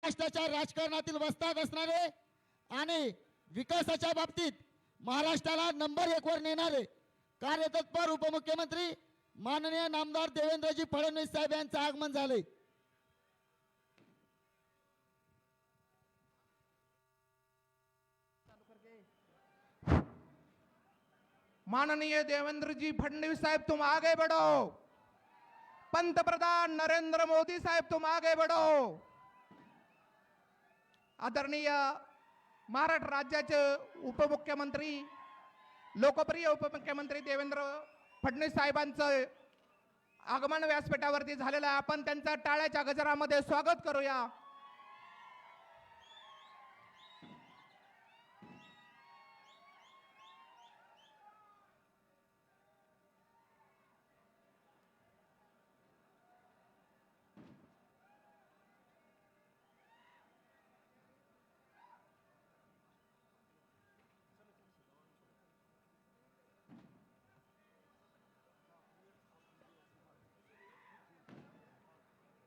महाराष्ट्राच्या राजकारणातील वस्ताद असणारे आणि विकासाच्या बाबतीत महाराष्ट्राला नंबर 1 वर नेणारे कार्यतत्पर उपमुख्यमंत्री माननीय नामदार देवेंद्रजी फडणवीस साहेब यांचं आगमन झाले। माननीय देवेंद्र जी फडणवीस साहब तुम आगे बढ़ो। पंतप्रधान नरेंद्र मोदी साहब तुम आगे बढ़ो। आदरणीय महाराष्ट्र राज्याचे उपमुख्यमंत्री लोकप्रिय उपमुख्यमंत्री देवेंद्र फडणवीस साहेबांचं आगमन व्यासपीठावरती झालेलं आहे। आपण त्यांचं टाळ्याच्या गजरामध्ये स्वागत करूया।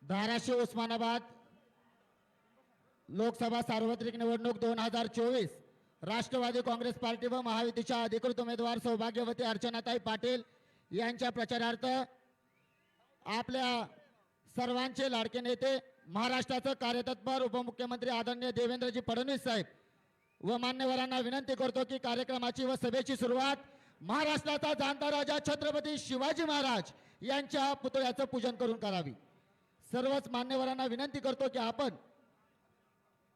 धाराशिव उस्मानाबाद लोकसभा सार्वत्रिक निवडणूक 2024 राष्ट्रवादी काँग्रेस पार्टी व महायुतीच्या अधिकृत उमेदवार सौभाग्यवती अर्चनाताई पाटील यांच्या प्रचारार्थ आपल्या सर्वांचे लाडके नेते महाराष्ट्राचे कार्यतत्पर उपमुख्यमंत्री आदरणीय देवेंद्रजी फडणवीस साहेब व मान्यवरांना विनंती करतो की कार्यक्रमाची व सभेची सुरुवात महाराष्ट्राचा जाणता राजा छत्रपती शिवाजी महाराज यांच्या पुतळ्याचं पूजन करून करावी। सर्वच मान्यवरांना विनंती करतो की आपण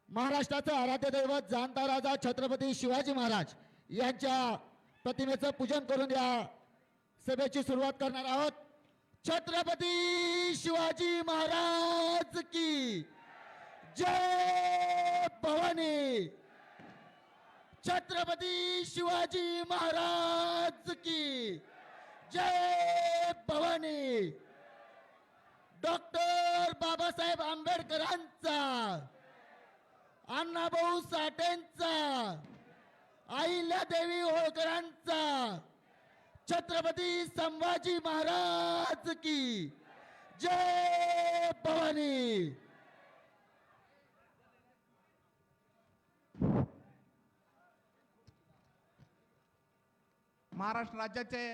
महाराष्ट्राचं आराध्य दैवत जाणता राजा छत्रपती शिवाजी महाराज यांच्या प्रतिमेचं पूजन करून या सभेची सुरुवात करणार आहोत। छत्रपती शिवाजी महाराज की जय भवानी। छत्रपती शिवाजी महाराज की जय भवानी। डॉक्टर बाबासाहेब आंबेडकरांचा, अण्णाभाऊ साठेंचा, अहिल्यादेवी होळकरांचा, छत्रपती संभाजी महाराज की जय भवानी। महाराष्ट्र राज्याचे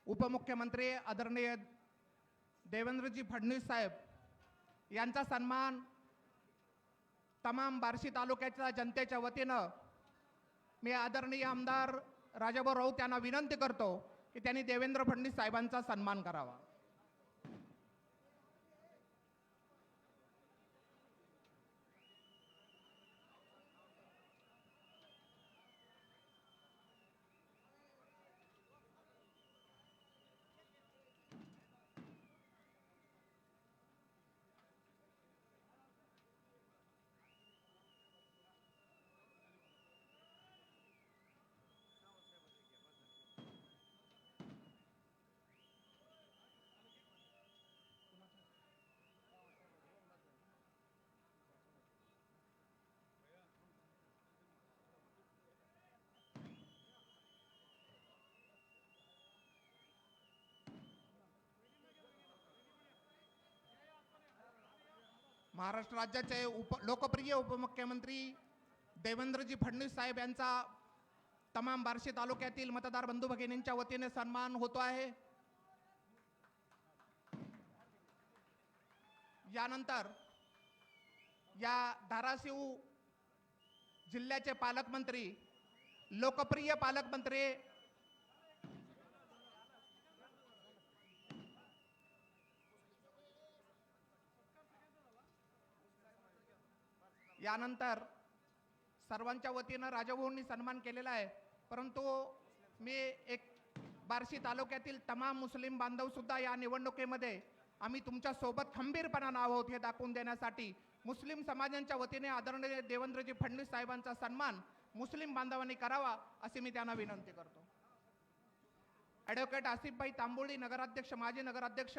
उपमुख्यमंत्री आदरणीय देवेंद्रजी फडणवीस साहेब यांचा सन्मान तमाम बार्शी तालुक्याच्या जनतेच्या वतीनं मी आदरणीय आमदार राजाभाऊ राऊत यांना विनंती करतो की त्यांनी देवेंद्र फडणवीस साहेबांचा सन्मान करावा। महाराष्ट्र राज्याचे लोकप्रिय उपमुख्यमंत्री देवेंद्रजी फडणवीस साहेब यांचा तमाम बार्शी तालुक्यातील मतदार बंधू भगिनींच्या वतीने सन्मान होतो आहे। यानंतर या धाराशिव जिल्ह्याचे पालकमंत्री लोकप्रिय पालकमंत्री यानंतर सर्वांच्या वतीनं राजाभाऊंनी सन्मान केलेला आहे, परंतु मी एक बार्शी तालुक्यातील तमाम मुस्लिम बांधव सुद्धा या निवडणुकीमध्ये आम्ही तुमच्या सोबत खंबीरपणाने आहोत हे दाखवून देण्यासाठी मुस्लिम समाजांच्या वतीने आदरणीय देवेंद्रजी फडणवीस साहेबांचा सन्मान मुस्लिम बांधवांनी करावा अशी मी त्यांना विनंती करतो। ॲडव्होकेट आसिफभाई तांबोळी नगराध्यक्ष माजी नगराध्यक्ष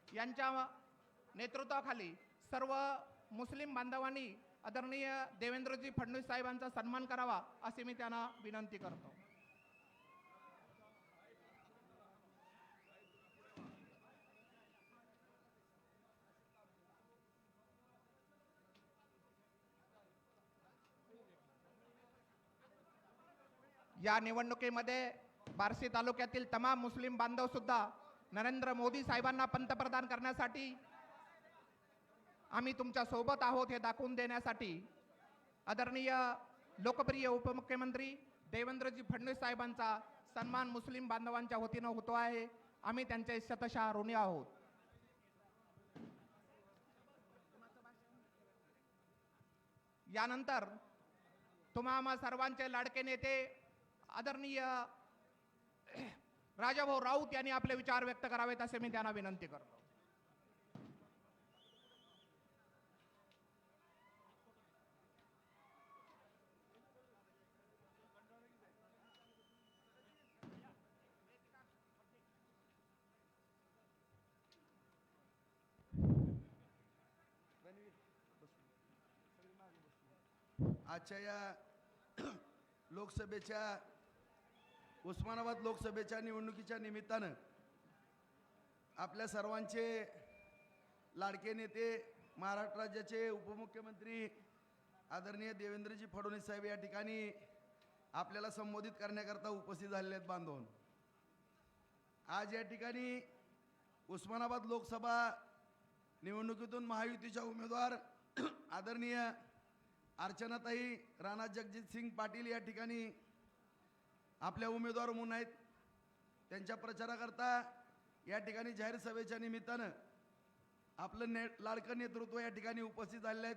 यांच्या नेतृत्वाखाली सर्व मुस्लिम बांधवांनी आदरणीय देवेंद्रजी फडणवीस साहेबांचा सन्मान करावा अशी मी त्यांना विनंती करतो। या निवडणुकीमध्ये बार्शी तालुक्यातील तमाम मुस्लिम बांधव सुद्धा नरेंद्र मोदी साहेबांना पंतप्रधान करण्यासाठी आम्ही तुमच्या सोबत आहोत हे दाखवून देण्यासाठी आदरणीय लोकप्रिय उपमुख्यमंत्री देवेंद्रजी फडणवीस साहेबांचा सन्मान मुस्लिम बांधवांच्या वतीनं होतो आहे. आम्ही त्यांचे शतशः ऋणी आहोत. यानंतर तुम्हा आम्हा सर्वांचे लाडके नेते आदरणीय राजाभाऊ राऊत यांनी आपले विचार व्यक्त करावेत असे मी त्यांना विनंती करतो. आजच्या या लोकसभेच्या उस्मानाबाद लोकसभेच्या निवडणुकीच्या निमित्तानं आपल्या सर्वांचे लाडके नेते महाराष्ट्र राज्याचे उपमुख्यमंत्री आदरणीय देवेंद्रजी फडणवीस साहेब या ठिकाणी आपल्याला संबोधित करण्याकरता उपस्थित झालेले आहेत. बांधव, आज या ठिकाणी उस्मानाबाद लोकसभा निवडणुकीतून महायुतीच्या उमेदवार आदरणीय अर्चनाताई राणा जगजित सिंग पाटील या ठिकाणी आपल्या उमेदवार म्हणून आहेत. त्यांच्या प्रचाराकरता या ठिकाणी जाहीर सभेच्या निमित्तानं आपलं लाडकं नेतृत्व या ठिकाणी उपस्थित झालेलं आहेत.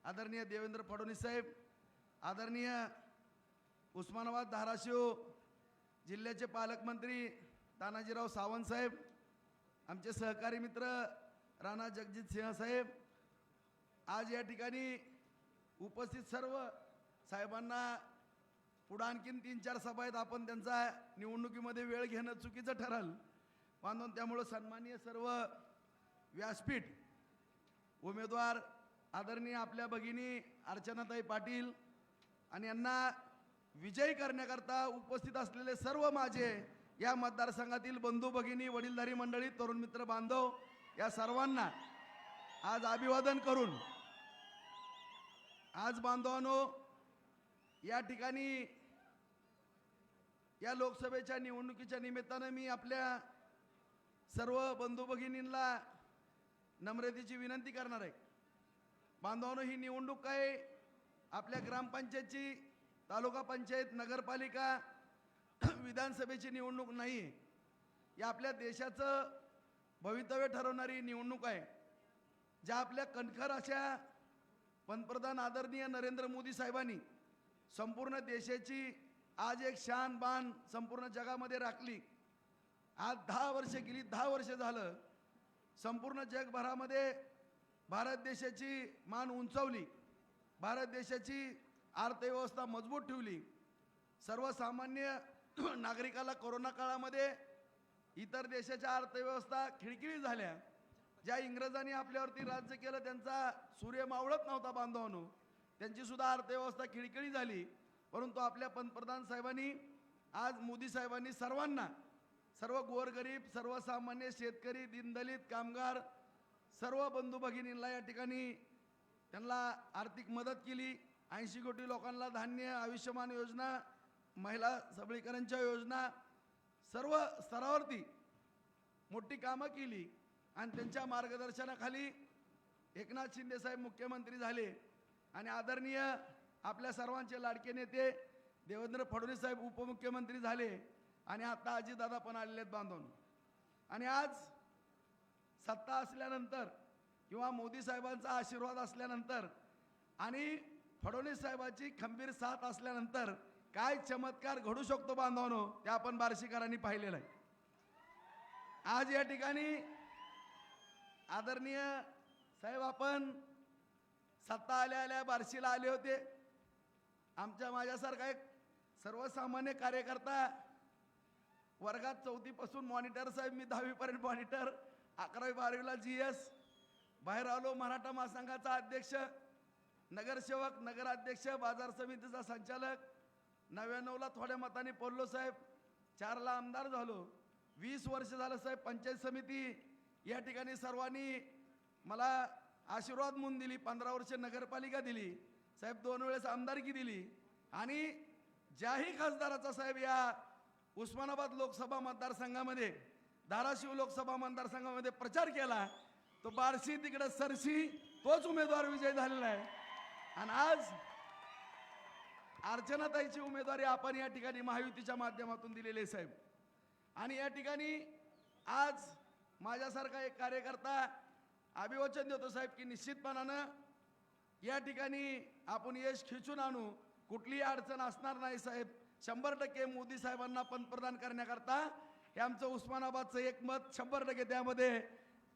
आदरणीय देवेंद्र फडणवीस साहेब, आदरणीय उस्मानाबाद धाराशिव जिल्ह्याचे पालकमंत्री तानाजीराव सावंत साहेब, आमचे सहकारी मित्र राणा जगजित सिंह साहेब, आज या ठिकाणी उपस्थित सर्व साहेबांना पुढं आणखीन 3-4 सभा आहेत. आपण त्यांचा निवडणुकीमध्ये वेळ घेणं चुकीचं ठरल बांधून, त्यामुळं सन्माननीय सर्व व्यासपीठ उमेदवार आदरणीय आपल्या भगिनी अर्चनाताई पाटील आणि यांना विजयी करण्याकरता उपस्थित असलेले सर्व माझे या मतदारसंघातील बंधू भगिनी, वडीलधारी मंडळी, तरुण मित्र बांधव या सर्वांना आज अभिवादन करून आज बांधवांनो या ठिकाणी या लोकसभेच्या निवडणुकीच्या निमित्तानं मी आपल्या सर्व बंधू भगिनींना नम्रतेची विनंती करणार आहे. बांधवांनो, ही निवडणूक काय आपल्या ग्रामपंचायतची, तालुका पंचायत, नगरपालिका, विधानसभेची निवडणूक नाही. या आपल्या देशाचं भवितव्य ठरवणारी निवडणूक आहे. ज्या आपल्या कणखर अशा पंतप्रधान आदरणीय नरेंद्र मोदी साहेबांनी संपूर्ण देशाची आज एक शान बान संपूर्ण जगामध्ये राखली. आज 10 वर्ष गेली, 10 वर्ष झालं संपूर्ण जगभरामध्ये भारत देशाची मान उंचावली, भारत देशाची अर्थव्यवस्था मजबूत ठेवली. सर्वसामान्य नागरिकाला कोरोना काळामध्ये इतर देशाच्या अर्थव्यवस्था खिळखिळी झाल्या. ज्या इंग्रजांनी आपल्यावरती राज्य केलं त्यांचा सूर्य मावळत नव्हता बांधवांनो, त्यांची सुद्धा अर्थव्यवस्था खिळखिळी झाली. परंतु आपल्या पंतप्रधान साहेबांनी आज मोदी साहेबांनी सर्वांना, सर्व गोरगरीब, सर्वसामान्य शेतकरी, दीनदलित, कामगार सर्व बंधू भगिनींना या ठिकाणी त्यांना आर्थिक मदत केली. 80 कोटी लोकांना धान्य, आयुष्यमान योजना, महिला सबलीकरणच्या योजना, सर्व स्तरावरती मोठी कामं केली. आणि त्यांच्या मार्गदर्शनाखाली एकनाथ शिंदे साहेब मुख्यमंत्री झाले आणि आदरणीय आपल्या सर्वांचे लाडके नेते देवेंद्र फडणवीस साहेब उपमुख्यमंत्री झाले आणि आता अजितदादा पण आलेले आहेत बांधून. आणि आज सत्ता असल्यानंतर किंवा मोदी साहेबांचा आशीर्वाद असल्यानंतर आणि फडणवीस साहेबांची खंबीर साथ असल्यानंतर काय चमत्कार घडू शकतो बांधवांनो, ते आपण बार्शीकरांनी पाहिलेलं आहे. आज या ठिकाणी आदरणीय साहेब, आपण सत्ता आल्या आल्या बार्शीला आले होते. माझ्यासारखा एक सर्वसामान्य कार्यकर्ता, वर्गात 4थी पासून मॉनिटर साहेब, मी 10वी पर्यंत मॉनिटर, 11वी 12वीला GS, बाहेर आलो मराठा महासंघाचा अध्यक्ष, नगरसेवक, नगराध्यक्ष, बाजार समितीचा संचालक, 99ला थोड्या मताने पडलो साहेब, 4ला आमदार झालो, 20 वर्ष झालं साहेब पंचायत समिती या ठिकाणी सर्वांनी मला आशीर्वाद म्हणून दिली. 15 वर्ष नगरपालिका दिली साहेब, 2 वेळेस आमदारकी दिली आणि ज्याही खासदाराचा साहेब या उस्मानाबाद लोकसभा मतदारसंघामध्ये, धाराशिव लोकसभा मतदारसंघामध्ये प्रचार केला, तो बार्शी तिकडे सरशी तोच उमेदवार विजय झालेला आहे. आणि आज अर्चनाताईची उमेदवारी आपण या ठिकाणी महायुतीच्या माध्यमातून दिलेली आहे साहेब. आणि या ठिकाणी आज माझ्यासारखा एक कार्यकर्ता अभिवचन देतो साहेब की निश्चितपणानं या ठिकाणी आपण यश खिचून आणू, कुठलीही अडचण असणार नाही साहेब. 100% मोदी साहेबांना पंतप्रधान करण्याकरता हे आमचं उस्मानाबादचं एक मत 100% त्यामध्ये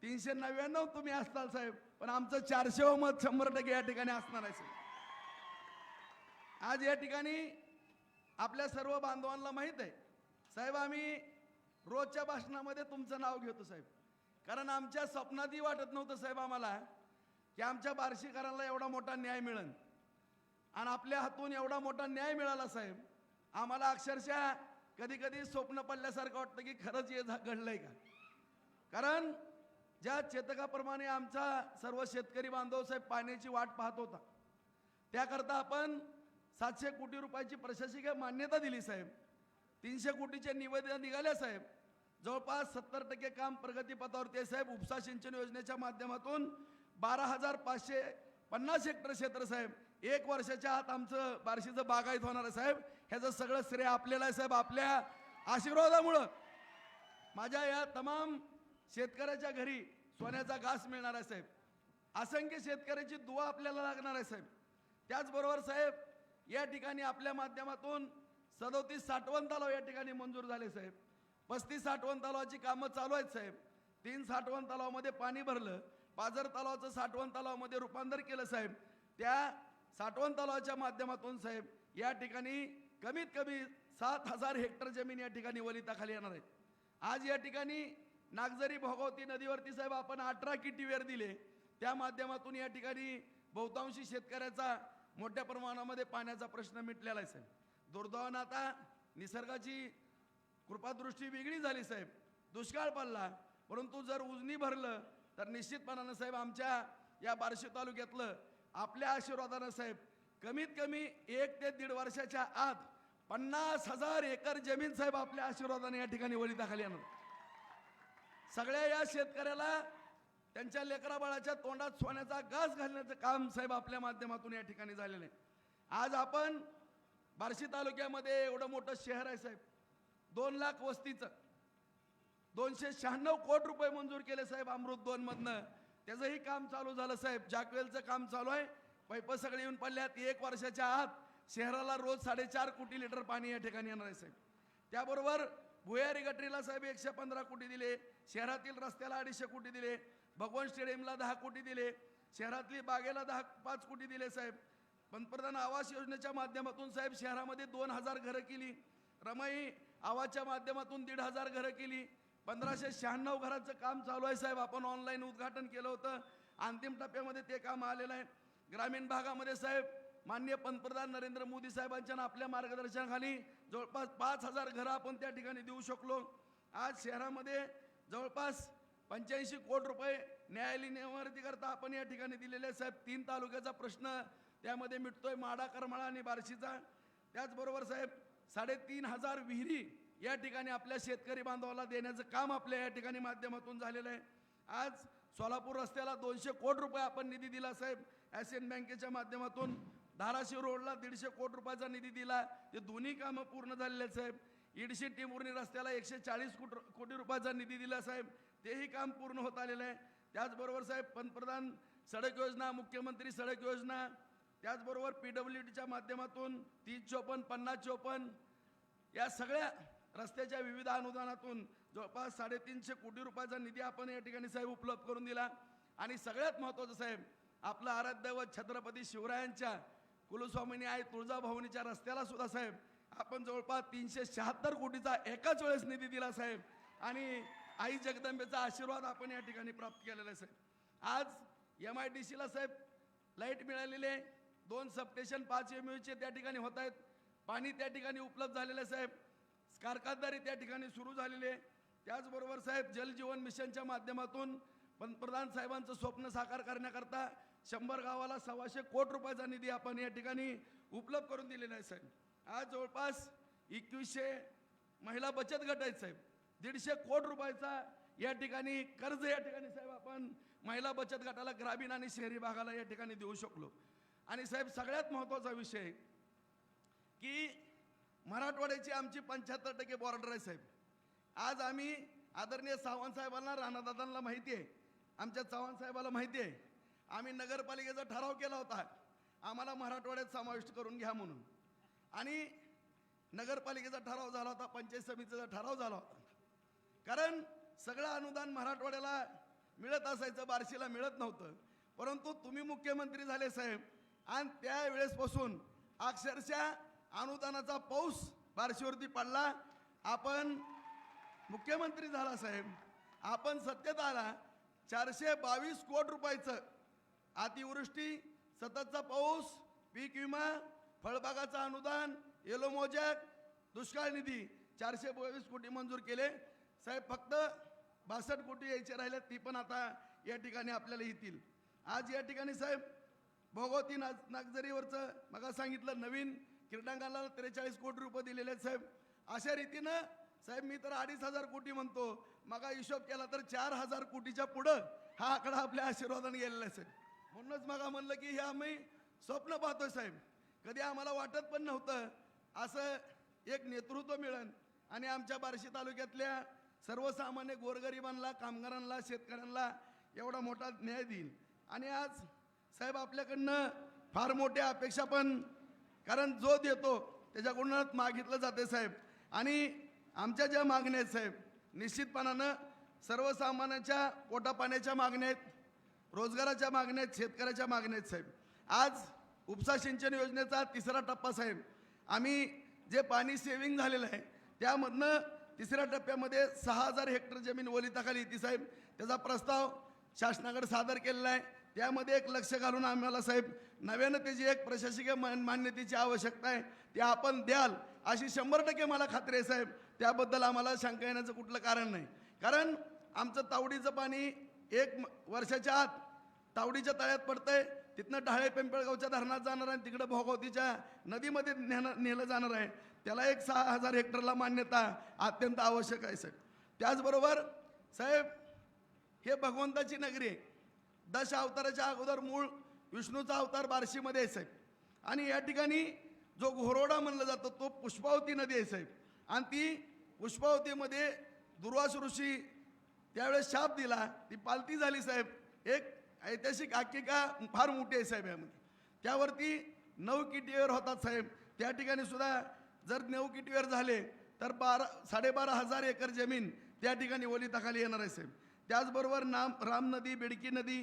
399 तुम्ही असताल साहेब, पण आमचं 400 मत 100% या ठिकाणी असणार आहे साहेब. आज या ठिकाणी आपल्या सर्व बांधवांना माहीत आहे साहेब, आम्ही रोजच्या भाषणामध्ये तुमचं नाव घेतो साहेब, कारण आमच्या स्वप्नातही वाटत नव्हतं साहेब आम्हाला की आमच्या बार्शीकरांना एवढा मोठा न्याय मिळेल. आणि आपल्या हातून एवढा मोठा न्याय मिळाला साहेब. आम्हाला अक्षरशः कधी कधी स्वप्न पडल्यासारखं वाटतं की खरंच हे घडलंय का. कारण ज्या चेतकाप्रमाणे आमचा सर्व शेतकरी बांधव साहेब पाण्याची वाट पाहत होता, त्याकरता आपण 700 कोटी रुपयाची प्रशासकीय मान्यता दिली साहेब. 300 कोटीचे निवेदन निघाले साहेब. जवळपास 70% काम प्रगतीपथावरती आहे साहेब. उपसा सिंचन योजनेच्या माध्यमातून 12,550 हेक्टर क्षेत्र साहेब 1 वर्षाच्या आत आमचं बार्शीचं बागायत होणार आहे साहेब. ह्याचं सगळं श्रेय आपल्याला आहे साहेब. आपल्या आशीर्वादामुळं माझ्या या तमाम शेतकऱ्याच्या घरी सोन्याचा घास मिळणार आहे साहेब. असंख्य शेतकऱ्याची दुआ आपल्याला लागणार आहे साहेब. त्याचबरोबर साहेब या ठिकाणी आपल्या माध्यमातून 37 साठवण तलाव या ठिकाणी मंजूर झाले साहेब. 35 साठवण तलावाची कामं चालू आहेत साहेब. 3 साठवण तलावामध्ये पाणी भरलं. पाझर तलावाचं साठवण तलावामध्ये रूपांतर केलं साहेब. त्या साठवण तलावाच्या माध्यमातून साहेब या ठिकाणी कमीत कमी 7,000 हेक्टर जमीन या ठिकाणी वलिताखाली येणार आहे. आज या ठिकाणी नागझरी भोगावती नदीवरती साहेब आपण 18 किटी वेर दिले. त्या माध्यमातून या ठिकाणी बहुतांशी शेतकऱ्याचा मोठ्या प्रमाणामध्ये पाण्याचा प्रश्न मिटलेला आहे साहेब. दुर्दैवानं आता निसर्गाची कृपादृष्टी वेगळी झाली साहेब. दुष्काळ पडला, परंतु जर उजनी भरलं तर निश्चितपणानं साहेब आमच्या या बार्शी तालुक्यातलं आपल्या आशीर्वादानं साहेब कमीत कमी 1 ते 1.5 वर्षाच्या आत 50,000 एकर जमीन साहेब आपल्या आशीर्वादाने या ठिकाणी वलिताखाली येणार. सगळ्या या शेतकऱ्याला त्यांच्या लेकराबाळाच्या तोंडात सोन्याचा घास घालण्याचं काम साहेब आपल्या माध्यमातून या ठिकाणी झालेलं आहे. आज आपण बार्शी तालुक्यामध्ये एवढं मोठं शहर आहे साहेब, 2 लाख वस्तीचं 296 कोटी रुपये मंजूर केले साहेब अमृत 2 मधनं. त्याचंही काम चालू झालं साहेब. जॅकवेलचं काम चालू आहे. पैप सगळे येऊन पडल्यात. 1 वर्षाच्या आत शहराला रोज 4.5 कोटी लिटर पाणी या ठिकाणी येणार आहे साहेब. त्याबरोबर भुयारी गटरीला साहेब 115 कोटी दिले. शहरातील रस्त्याला 250 कोटी दिले. भगवान स्टेडियमला 10 कोटी दिले. शहरातली बागेला 5 कोटी दिले साहेब. पंतप्रधान आवास योजनेच्या माध्यमातून साहेब शहरामध्ये 2,000 घरं केली. रमाई आवासच्या माध्यमातून 1,500 घरं केली. 1,596 घरांचं काम चालू आहे साहेब. आपण ऑनलाईन उद्घाटन केलं होतं. अंतिम टप्प्यामध्ये ते काम आलेलं आहे. ग्रामीण भागामध्ये साहेब माननीय पंतप्रधान नरेंद्र मोदी साहेबांच्या आपल्या मार्गदर्शनाखाली जवळपास 5,000 घरं आपण त्या ठिकाणी देऊ शकलो. आज शहरामध्ये जवळपास 85 कोटी रुपये न्यायालयीन इमारतीकरता आपण या ठिकाणी दिलेले साहेब. 3 तालुक्याचा प्रश्न त्यामध्ये मिटतोय, माडा, करमाळा आणि बार्शीचा. त्याचबरोबर साहेब 3,500 विहिरी या ठिकाणी आपल्या शेतकरी बांधवाला देण्याचं काम आपल्या या ठिकाणी माध्यमातून झालेलं आहे. आज सोलापूर रस्त्याला 200 कोटी रुपये आपण निधी दिला साहेब ॲसियन बँकेच्या माध्यमातून. धाराशिव रोडला 150 कोटी रुपयाचा निधी दिला. ते दोन्ही कामं पूर्ण झालेले आहेत साहेब. इडशी टिंबुर्णी रस्त्याला 140 कोटी रुपयाचा निधी दिला साहेब. तेही काम पूर्ण होत आलेलं आहे. त्याचबरोबर साहेब पंतप्रधान सडक योजना, मुख्यमंत्री सडक योजना, त्याचबरोबर PWDच्या माध्यमातून 3054, 5054 या सगळ्या रस्त्याच्या विविध अनुदानातून जवळपास 350 कोटी रुपयाचा निधी आपण या ठिकाणी साहेब उपलब्ध करून दिला. आणि सगळ्यात महत्त्वाचं साहेब आपलं आराध्य व छत्रपती शिवरायांच्या कुलस्वामिनी आई तुळजाभवानीच्या रस्त्याला सुद्धा साहेब आपण जवळपास 376 कोटीचा एकाच वेळेस निधी दिला साहेब. आणि आई जगदंबेचा आशीर्वाद आपण या ठिकाणी प्राप्त केलेला आहे साहेब. आज MIDCला साहेब लाईट मिळालेली आहे. 2 सबस्टेशन 5 MUचे त्या ठिकाणी होत आहेत. पाणी त्या ठिकाणी उपलब्ध झालेलं आहे साहेब. कारखानदारी त्या ठिकाणी सुरू झालेली आहे. त्याचबरोबर साहेब जलजीवन मिशनच्या माध्यमातून पंतप्रधान साहेबांचं स्वप्न साकार करण्याकरता 100 गावाला 125 कोटी रुपयाचा निधी आपण या ठिकाणी उपलब्ध करून दिलेला आहे साहेब. आज जवळपास 2100 महिला बचत गट आहेत साहेब. 150 कोटी रुपयाचा या ठिकाणी कर्ज या ठिकाणी साहेब आपण महिला बचत गटाला ग्रामीण आणि शहरी भागाला या ठिकाणी देऊ शकलो. आणि साहेब सगळ्यात महत्त्वाचा विषय की मराठवाड्याची आमची 75% बॉर्डर आहे साहेब. आज आम्ही आदरणीय सावंत साहेबांना, राणादादांना माहिती आहे, आमच्या चव्हाण साहेबाला माहिती आहे, आम्ही नगरपालिकेचा ठराव केला होता आम्हाला मराठवाड्यात समाविष्ट करून घ्या म्हणून. आणि नगरपालिकेचा ठराव झाला होता, पंचायत समितीचा ठराव झाला होता. कारण सगळं अनुदान मराठवाड्याला मिळत असायचं, बार्शीला मिळत नव्हतं. परंतु तुम्ही मुख्यमंत्री झाले साहेब आणि त्यावेळेसपासून अक्षरशः अनुदानाचा पाऊस बार्शीवरती पडला. आपण मुख्यमंत्री झाला साहेब, आपण सत्तेत आला, 422 कोटी रुपयाचं अतिवृष्टी, सततचा पाऊस, पीक विमा, फळबागाचं अनुदान, येलो मोजॅक, दुष्काळ निधी 422 कोटी मंजूर केले साहेब. फक्त 62 कोटी यायचे राहिले, ती पण आता या ठिकाणी आपल्याला येतील. आज या ठिकाणी साहेब भोगवती नागझरीवरचं मग सांगितलं, नवीन क्रीडांगणाला 43 कोटी रुपये दिलेले आहेत साहेब. अशा रीतीनं साहेब मी तर 2500 कोटी म्हणतो, मग हिशोब केला तर 4000 कोटीच्या पुढं हा आकडा आपल्या आशीर्वादाने गेलेला आहे साहेब. म्हणूनच मग म्हणलं की हे आम्ही स्वप्न पाहतोय साहेब. कधी आम्हाला वाटत पण नव्हतं असं एक नेतृत्व मिळेल आणि आमच्या बार्शी तालुक्यातल्या सर्वसामान्य गोरगरिबांना, कामगारांना, शेतकऱ्यांना एवढा मोठा न्याय देईल. आणि आज साहेब आपल्याकडनं फार मोठ्या अपेक्षा पण, कारण जो देतो त्याच्याकडूनच मागितलं जाते साहेब. आणि आमच्या ज्या मागण्या आहेत साहेब, निश्चितपणानं सर्वसामान्यांच्या पोटापाण्याच्या मागण्या आहेत, रोजगाराच्या मागण्या आहेत, शेतकऱ्याच्या मागण्या आहेत साहेब. आज उपसा सिंचन योजनेचा 3रा टप्पा साहेब, आम्ही जे पाणी सेव्हिंग झालेलं आहे त्यामधनं 3ऱ्या टप्प्यामध्ये 6000 हेक्टर जमीन ओलिताखाली येते साहेब. त्याचा प्रस्ताव शासनाकडे सादर केलेला आहे. त्यामध्ये एक लक्ष घालून आम्हाला साहेब नव्यानं त्याची एक प्रशासकीय मान्यतेची आवश्यकता आहे, ते आपण द्याल अशी 100% मला खात्री आहे साहेब. त्याबद्दल आम्हाला शंका येण्याचं कुठलं कारण नाही. कारण आमचं तावडीचं पाणी 1 वर्षाच्या आत तावडीच्या तळ्यात पडतंय, तिथनं ढाळे पिंपळगावच्या धरणात जाणार आहे, तिकडं भोगावतीच्या नदीमध्ये नेलं जाणार आहे. त्याला एक 6000 हेक्टरला मान्यता अत्यंत आवश्यक आहे साहेब. त्याचबरोबर साहेब हे भगवंताची नगरी आहे. 10 अवताराच्या अगोदर मूळ विष्णूचा अवतार बार्शीमध्ये आहे साहेब. आणि या ठिकाणी जो घोरोडा म्हणलं जातं तो पुष्पावती नदी आहे साहेब. आणि ती पुष्पावतीमध्ये दुर्वास ऋषी त्यावेळेस शाप दिला, ती पालती झाली साहेब. एक ऐतिहासिक आख्यायिका फार मोठी आहे साहेब. यामध्ये त्यावरती 9 किटीवर होतात साहेब. त्या ठिकाणी सुद्धा जर 9 किटीवर झाले तर 12,500 एकर जमीन त्या ठिकाणी ओलिताखाली येणार आहे साहेब. त्याचबरोबर राम नदी, बेडकी नदी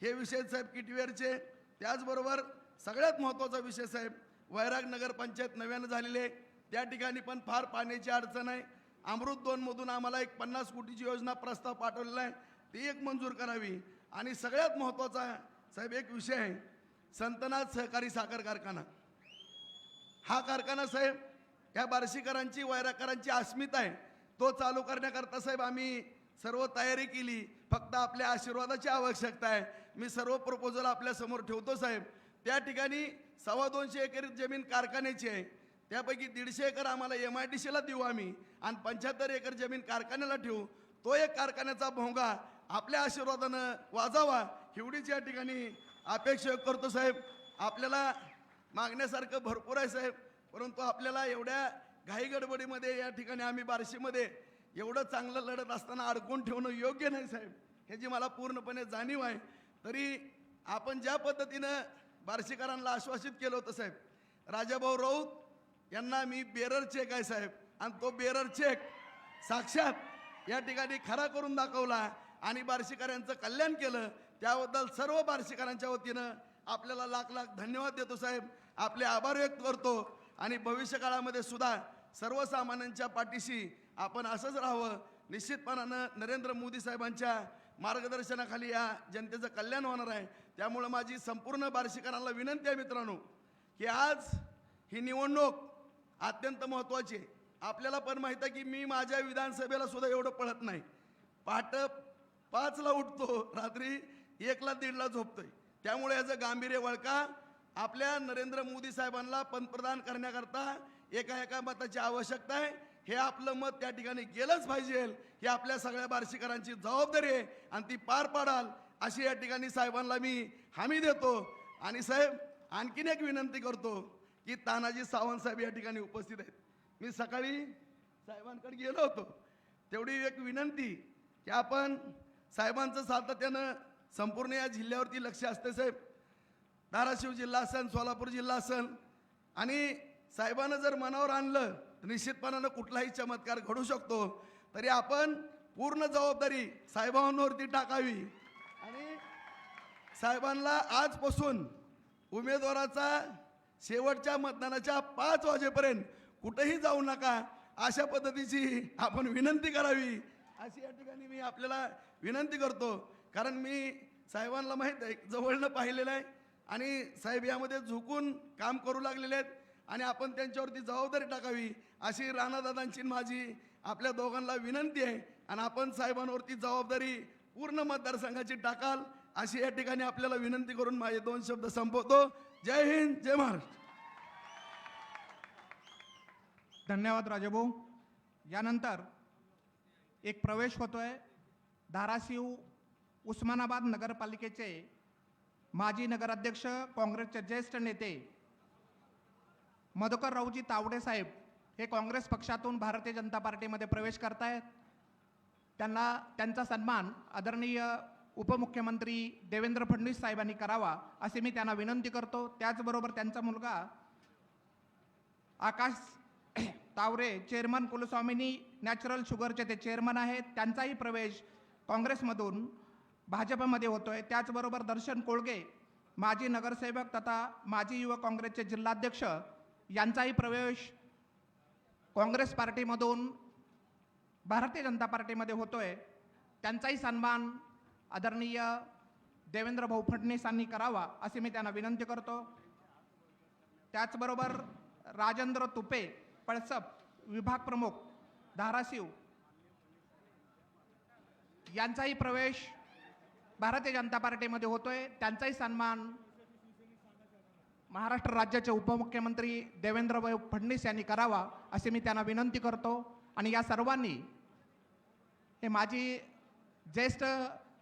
हे विषय साहेब किटीवेरचे. त्याचबरोबर सगळ्यात महत्त्वाचा विषय साहेब वैराग नगरपंचायत नव्यानं झालेले, त्या ठिकाणी पण फार पाण्याची अडचण आहे. अमृत 2 मधून आम्हाला एक 50 कोटीची योजना प्रस्ताव पाठवलेला आहे, ती एक मंजूर करावी. आणि सगळ्यात महत्त्वाचा साहेब एक विषय आहे, संतनाथ सहकारी साखर कारखाना. हा कारखाना साहेब ह्या बार्शीकरांची, वैरागकरांची अस्मिता आहे. तो चालू करण्याकरता साहेब आम्ही सर्व तयारी केली, फक्त आपल्या आशीर्वादाची आवश्यकता आहे. मी सर्व प्रपोजल आपल्या समोर ठेवतो साहेब. त्या ठिकाणी 250 एकर जमीन कारखान्याची आहे, त्यापैकी 150 एकर आम्हाला MIDCला देऊ आम्ही आणि 75 एकर जमीन कारखान्याला ठेवू. तो एक कारखान्याचा भोंगा आपल्या आशीर्वादानं वाजावा एवढीच या ठिकाणी अपेक्षा करतो साहेब. आपल्याला मागण्यासारखं भरपूर आहे साहेब, परंतु आपल्याला एवढ्या घाई गडबडीमध्ये या ठिकाणी आम्ही बार्शीमध्ये एवढं चांगलं लढत असताना अडकून ठेवणं योग्य नाही साहेब, ह्याची मला पूर्णपणे जाणीव आहे. तरी आपण ज्या पद्धतीनं बार्शीकरांना आश्वासित केलं होतं साहेब, राजाभाऊ राऊत यांना मी बेरर चेक आहे साहेब, आणि तो बेरर चेक साक्षात या ठिकाणी खरा करून दाखवला आणि बार्शीकरांचं कल्याण केलं. त्याबद्दल सर्व बार्शीकरांच्या वतीनं आपल्याला लाख लाख धन्यवाद देतो साहेब, आपले आभार व्यक्त करतो. आणि भविष्यकाळामध्ये सुद्धा सर्वसामान्यांच्या पाठीशी आपण असंच राहावं. निश्चितपणानं नरेंद्र मोदी साहेबांच्या मार्गदर्शनाखाली या जनतेचं कल्याण होणार आहे. त्यामुळं माझी संपूर्ण बार्शीकरांना विनंती आहे मित्रांनो, की आज ही निवडणूक अत्यंत महत्त्वाची आहे. आपल्याला पण माहीत आहे की मी माझ्या विधानसभेला सुद्धा एवढं पळत नाही. पहाटे 5ला उठतो, रात्री 1ला 1:30ला झोपतोय. त्यामुळे याचं गांभीर्य वळका. आपल्या नरेंद्र मोदी साहेबांना पंतप्रधान करण्याकरता एका एका मताची आवश्यकता आहे. हे आपलं मत त्या ठिकाणी गेलंच पाहिजे. ही आपल्या सगळ्या बार्शीकरांची जबाबदारी आहे आणि ती पार पाडाल अशी या ठिकाणी साहेबांना मी हमी देतो. आणि साहेब, आणखीन एक विनंती करतो की तानाजी सावंत साहेब या ठिकाणी उपस्थित आहेत. मी सकाळी साहेबांकडे गेलो होतो. तेवढी एक विनंती की आपण साहेबांचं सातत्यानं संपूर्ण या जिल्ह्यावरती लक्ष असते साहेब. धाराशिव जिल्हा असेल, सोलापूर जिल्हा असेल, आणि साहेबांना जर मनावर आणलं तर निश्चितपणानं कुठलाही चमत्कार घडू शकतो. तरी आपण पूर्ण जबाबदारी साहेबांवरती टाकावी आणि साहेबांना आजपासून उमेदवाराचा शेवटच्या मतदानाच्या 5 वाजेपर्यंत कुठेही जाऊ नका अशा पद्धतीची आपण विनंती करावी अशी या ठिकाणी मी आपल्याला विनंती करतो. कारण मी साहेबांना माहीत आहे, जवळनं पाहिलेलं आहे आणि साहेब यामध्ये झुकून काम करू लागलेले आहेत आणि आपण त्यांच्यावरती जबाबदारी टाकावी अशी राणादादांची माझी आपल्या दोघांना विनंती आहे. आणि आपण साहेबांवरती जबाबदारी पूर्ण मतदारसंघाची टाकाल अशी या ठिकाणी आपल्याला विनंती करून माझे 2 शब्द संपवतो. जय हिंद, जय महाराष्ट्र. धन्यवाद राजाभाऊ. यानंतर एक प्रवेश होतोय. धाराशिव उस्मानाबाद नगरपालिकेचे माजी नगराध्यक्ष, काँग्रेसचे ज्येष्ठ नेते मधुकर रावजी तावडे साहेब हे काँग्रेस पक्षातून भारतीय जनता पार्टीमध्ये प्रवेश करतायत. त्यांचा सन्मान आदरणीय उपमुख्यमंत्री देवेंद्र फडणवीस साहेबांनी करावा असे मी त्यांना विनंती करतो. त्याचबरोबर त्यांचा मुलगा आकाश तावरे, चेअरमन कुलस्वामिनी नॅचरल शुगरचे ते चेअरमन आहेत, त्यांचाही प्रवेश काँग्रेसमधून भाजपमध्ये होतोय. त्याचबरोबर दर्शन कोळगे, माजी नगरसेवक तथा माजी युवक काँग्रेसचे जिल्हाध्यक्ष, यांचाही प्रवेश काँग्रेस पार्टीमधून भारतीय जनता पार्टीमध्ये होतोय. त्यांचाही सन्मान आदरणीय देवेंद्र भाऊ फडणवीसांनी करावा असे मी त्यांना विनंती करतो. त्याचबरोबर राजेंद्र तुपे, पळसप विभाग प्रमुख धाराशिव, यांचाही प्रवेश भारतीय जनता पार्टीमध्ये होतोय. त्यांचाही सन्मान महाराष्ट्र राज्याचे उपमुख्यमंत्री देवेंद्र फडणवीस यांनी करावा असे मी त्यांना विनंती करतो. आणि या सर्वांनी, हे माझी ज्येष्ठ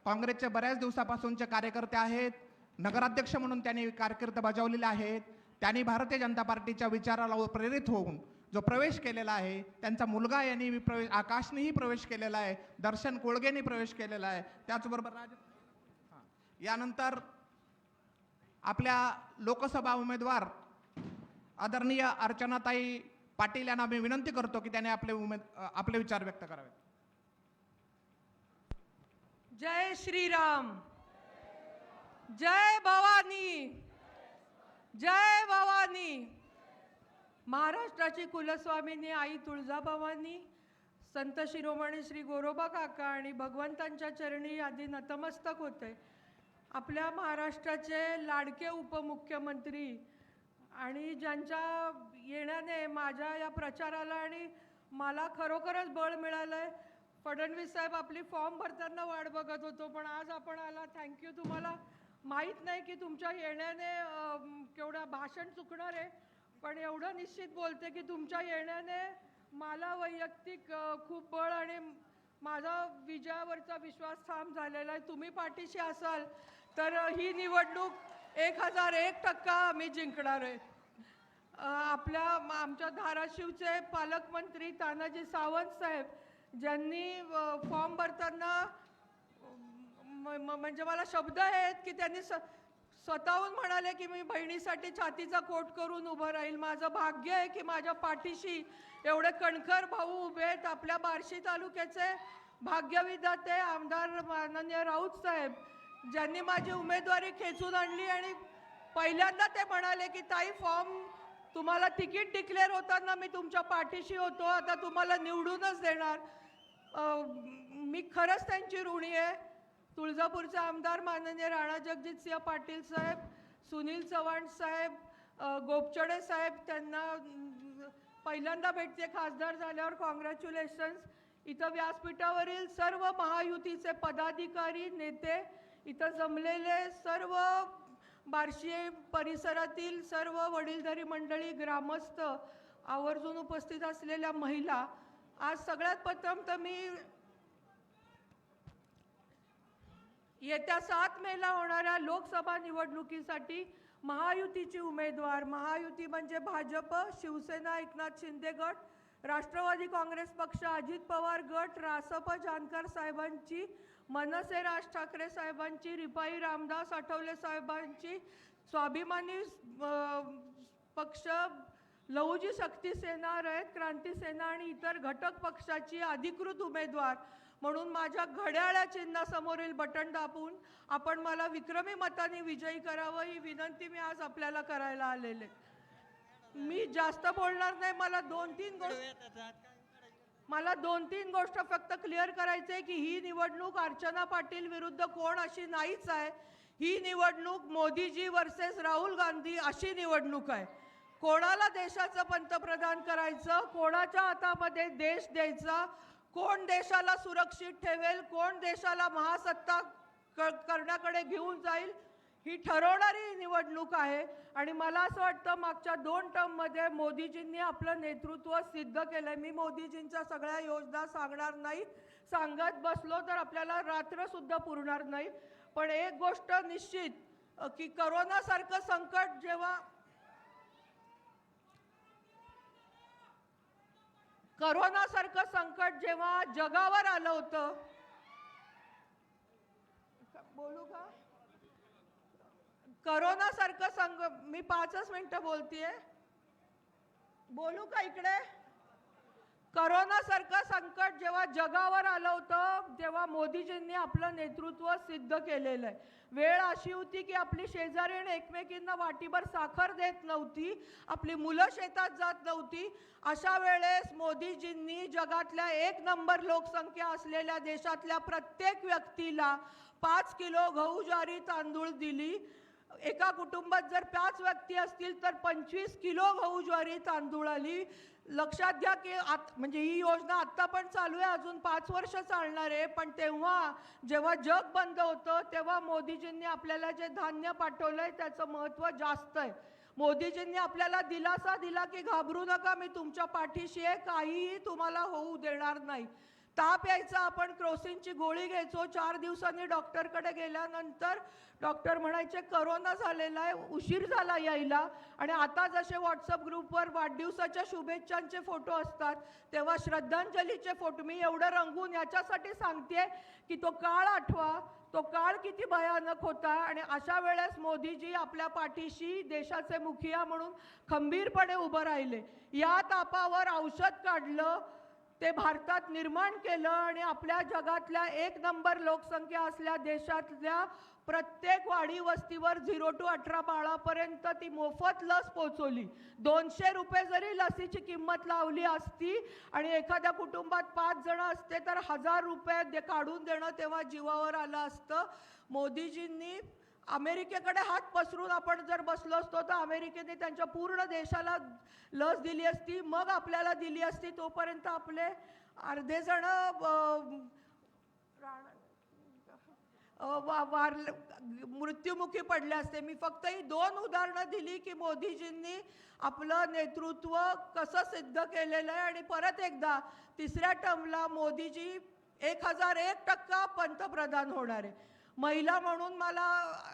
काँग्रेसचे बऱ्याच दिवसापासूनचे कार्यकर्ते आहेत, नगराध्यक्ष म्हणून त्यांनी कारकीर्द बजावलेले आहेत. त्यांनी भारतीय जनता पार्टीच्या विचाराला प्रेरित होऊन जो प्रवेश केलेला आहे, त्यांचा मुलगा यांनी आकाशनेही प्रवेश केलेला आहे, दर्शन कोळगेने प्रवेश केलेला आहे. त्याचबरोबर यानंतर आपल्या लोकसभा उमेदवार आदरणीय अर्चनाताई पाटील यांना मी विनंती करतो की त्याने आपले विचार व्यक्त करावे. जय श्रीराम, जय भवानी, जय भवानी. महाराष्ट्राची कुलस्वामिनी आई तुळजाभवानी, संत शिरोमणी श्री गोरोबा काका आणि भगवंतांच्या चरणी आधी नतमस्तक होते. आपल्या महाराष्ट्राचे लाडके उपमुख्यमंत्री आणि ज्यांच्या येण्याने माझ्या या प्रचाराला आणि मला खरोखरच बळ मिळालंय. फडणवीस साहेब, आपली फॉर्म भरताना वाट बघत होतो, पण आज आपण आला. थँक्यू. तुम्हाला माहीत नाही की तुमच्या येण्याने केवढा भाषण चुकणार आहे, पण एवढं निश्चित बोलते की तुमच्या येण्याने मला वैयक्तिक खूप बळ आणि माझा विजयावरचा विश्वास ठाम झालेला आहे. तुम्ही पाठीशी असाल तर ही निवडणूक 1001% मी जिंकणार आहे. आमच्या धाराशिवचे पालकमंत्री तानाजी सावंत साहेब, ज्यांनी फॉर्म भरताना म्हणजे मला शब्द आहेत की त्यांनी स्वतःहून म्हणाले की मी बहिणीसाठी छातीचा कोट करून उभं राहील. माझं भाग्य आहे की माझ्या पाठीशी एवढे कणखर भाऊ उभे आहेत. आपल्या बार्शी तालुक्याचे भाग्यविधाते आमदार माननीय राऊत साहेब, ज्यांनी माझी उमेदवारी खेचून आणली आणि पहिल्यांदा ते म्हणाले की ताई, फॉर्म तुम्हाला तिकीट डिक्लेअर होताना मी तुमच्या पाठीशी होतो, आता तुम्हाला निवडूनच देणार. मी खरंच त्यांची ऋणी आहे. तुळजापूरचे आमदार माननीय राणा जगजितसिंह पाटील साहेब, सुनील चव्हाण साहेब, गोपचडे साहेब, त्यांना पहिल्यांदा भेटते खासदार झाल्यावर. कॉंग्रॅच्युलेशन्स. इथं व्यासपीठावरील सर्व महायुतीचे पदाधिकारी, नेते, इथं जमलेले सर्व बार्शी परिसरातील सर्व वडीलधारी मंडळी, ग्रामस्थ आवर्जून उपस्थित असलेल्या महिला, आज सगळ्यात प्रथम तर मी येत्या 7 मेला होणाऱ्या लोकसभा निवडणुकीसाठी महायुतीची उमेदवार, महायुती म्हणजे भाजप, शिवसेना एकनाथ शिंदे गट, राष्ट्रवादी काँग्रेस पक्ष अजित पवार गट, रासप जानकर साहेबांची, मनसे राज ठाकरे साहेबांची, रिपाई रामदास आठवले साहेबांची, स्वाभिमानी पक्ष, लहुजी शक्ती सेना, रयत क्रांती सेना आणि इतर घटक पक्षाची अधिकृत उमेदवार म्हणून माझ्या घड्याळ्या चिन्हासमोरील बटन दाबून आपण मला विक्रमी मताने विजयी करावं ही विनंती मी आज आपल्याला करायला आलेले. मी जास्त बोलणार नाही. मला दोन तीन गोष्ट फक्त क्लिअर करायचं आहे की ही निवडणूक अर्चना पाटील विरुद्ध कोण अशी नाहीच आहे. ही निवडणूक मोदीजी वर्सेस राहुल गांधी अशी निवडणूक आहे. कोणाला देशाचं पंतप्रधान करायचं, कोणाच्या हातामध्ये देश द्यायचा, कोण देशाला सुरक्षित ठेवेल, कोण देशाला महासत्ता करण्याकडे घेऊन जाईल, ही ठरवणारी निवडणूक आहे. आणि मला असं वाटतं मागच्या 2 टर्ममध्ये मोदीजींनी आपलं नेतृत्व सिद्ध केलंय. मी मोदीजींच्या सगळ्या योजना सांगणार नाही. सांगत बसलो तर आपल्याला रात्र सुद्धा पुरणार नाही. पण एक गोष्ट निश्चित की करोनासारखं संकट जेव्हा जगावर आलं होतं, बोलू का? मी 5च मिनिटं बोलतेय. बोलू का इकडे? करोनासारखं संकट जेव्हा जगावर आलं होतं तेव्हा मोदीजींनी आपलं नेतृत्व सिद्ध केलेलं आहे. वेळ अशी होती की आपली शेजारीण एकमेकींना वाटीभर साखर देत नव्हती, आपली मुलं शेतात जात नव्हती. अशा वेळेस मोदीजींनी जगातल्या 1 नंबर लोकसंख्या असलेल्या देशातल्या प्रत्येक व्यक्तीला 5 किलो गहू ज्वारी तांदूळ दिली. एका कुटुंबात जर 5 व्यक्ती असतील तर 25 किलो गहू ज्वारी तांदूळ आली. लक्षात घ्या की म्हणजे ही योजना आत्ता पण चालू आहे, अजून 5 वर्ष चालणार आहे. पण तेव्हा जेव्हा जग बंद होतं तेव्हा मोदीजींनी आपल्याला जे धान्य पाठवलंय त्याचं महत्त्व जास्त आहे. मोदीजींनी आपल्याला दिलासा दिला की घाबरू नका, मी तुमच्या पाठीशी आहे, काहीही तुम्हाला होऊ देणार नाही. ताप यायचा, आपण क्रोसिनची गोळी घ्यायचो. 4 दिवसांनी डॉक्टरकडे गेल्यानंतर डॉक्टर म्हणायचे करोना झालेला आहे, उशीर झाला यायला. आणि आता जसे व्हॉट्सअप ग्रुपवर वाढदिवसाच्या शुभेच्छांचे फोटो असतात तेव्हा श्रद्धांजलीचे फोटो. मी एवढं रंगून याच्यासाठी सांगते की तो काळ आठवा, तो काळ किती भयानक होता. आणि अशा वेळेस मोदीजी आपल्या पाठीशी देशाचे मुखिया म्हणून खंबीरपणे उभं राहिले. या तापावर औषध काढलं, ते भारतात निर्माण केलं आणि आपल्या जगातल्या 1 नंबर लोकसंख्या असल्या देशातल्या प्रत्येक वाडी वस्तीवर 0 to 18 बाळापर्यंत ती मोफत लस पोहोचवली. 200 रुपये जरी लसीची किंमत लावली असती आणि एखाद्या कुटुंबात 5 जण असते तर 1000 रुपये काढून देणं तेव्हा जीवावर आलं असतं. मोदीजींनी अमेरिकेकडे हात पसरून आपण जर बसलो असतो तर अमेरिकेने त्यांच्या पूर्ण देशाला लस दिली असती, मग आपल्याला दिली असती. तोपर्यंत आपले अर्धे जण मृत्युमुखी पडले असते. मी फक्त ही 2 उदाहरणं दिली की मोदीजींनी आपलं नेतृत्व कसं सिद्ध केलेलं आहे. आणि परत एकदा 3ऱ्या टर्मला मोदीजी 1001% पंतप्रधान होणार आहे. महिला म्हणून मला